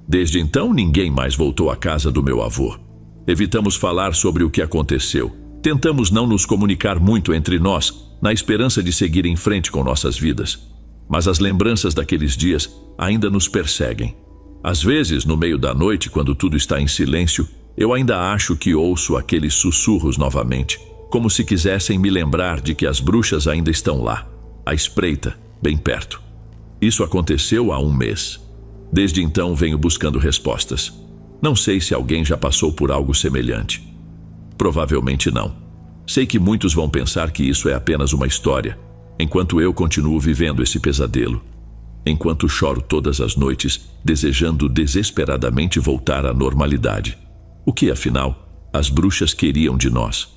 Desde então, ninguém mais voltou à casa do meu avô. Evitamos falar sobre o que aconteceu. Tentamos não nos comunicar muito entre nós, na esperança de seguir em frente com nossas vidas. Mas as lembranças daqueles dias ainda nos perseguem. Às vezes, no meio da noite, quando tudo está em silêncio, eu ainda acho que ouço aqueles sussurros novamente, como se quisessem me lembrar de que as bruxas ainda estão lá, à espreita, bem perto. Isso aconteceu há um mês. Desde então venho buscando respostas. Não sei se alguém já passou por algo semelhante. Provavelmente não. Sei que muitos vão pensar que isso é apenas uma história, enquanto eu continuo vivendo esse pesadelo. Enquanto choro todas as noites, desejando desesperadamente voltar à normalidade. O que, afinal, as bruxas queriam de nós?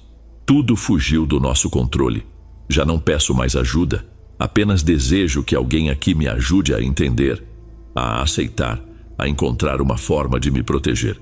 Tudo fugiu do nosso controle. Já não peço mais ajuda, apenas desejo que alguém aqui me ajude a entender, a aceitar, a encontrar uma forma de me proteger.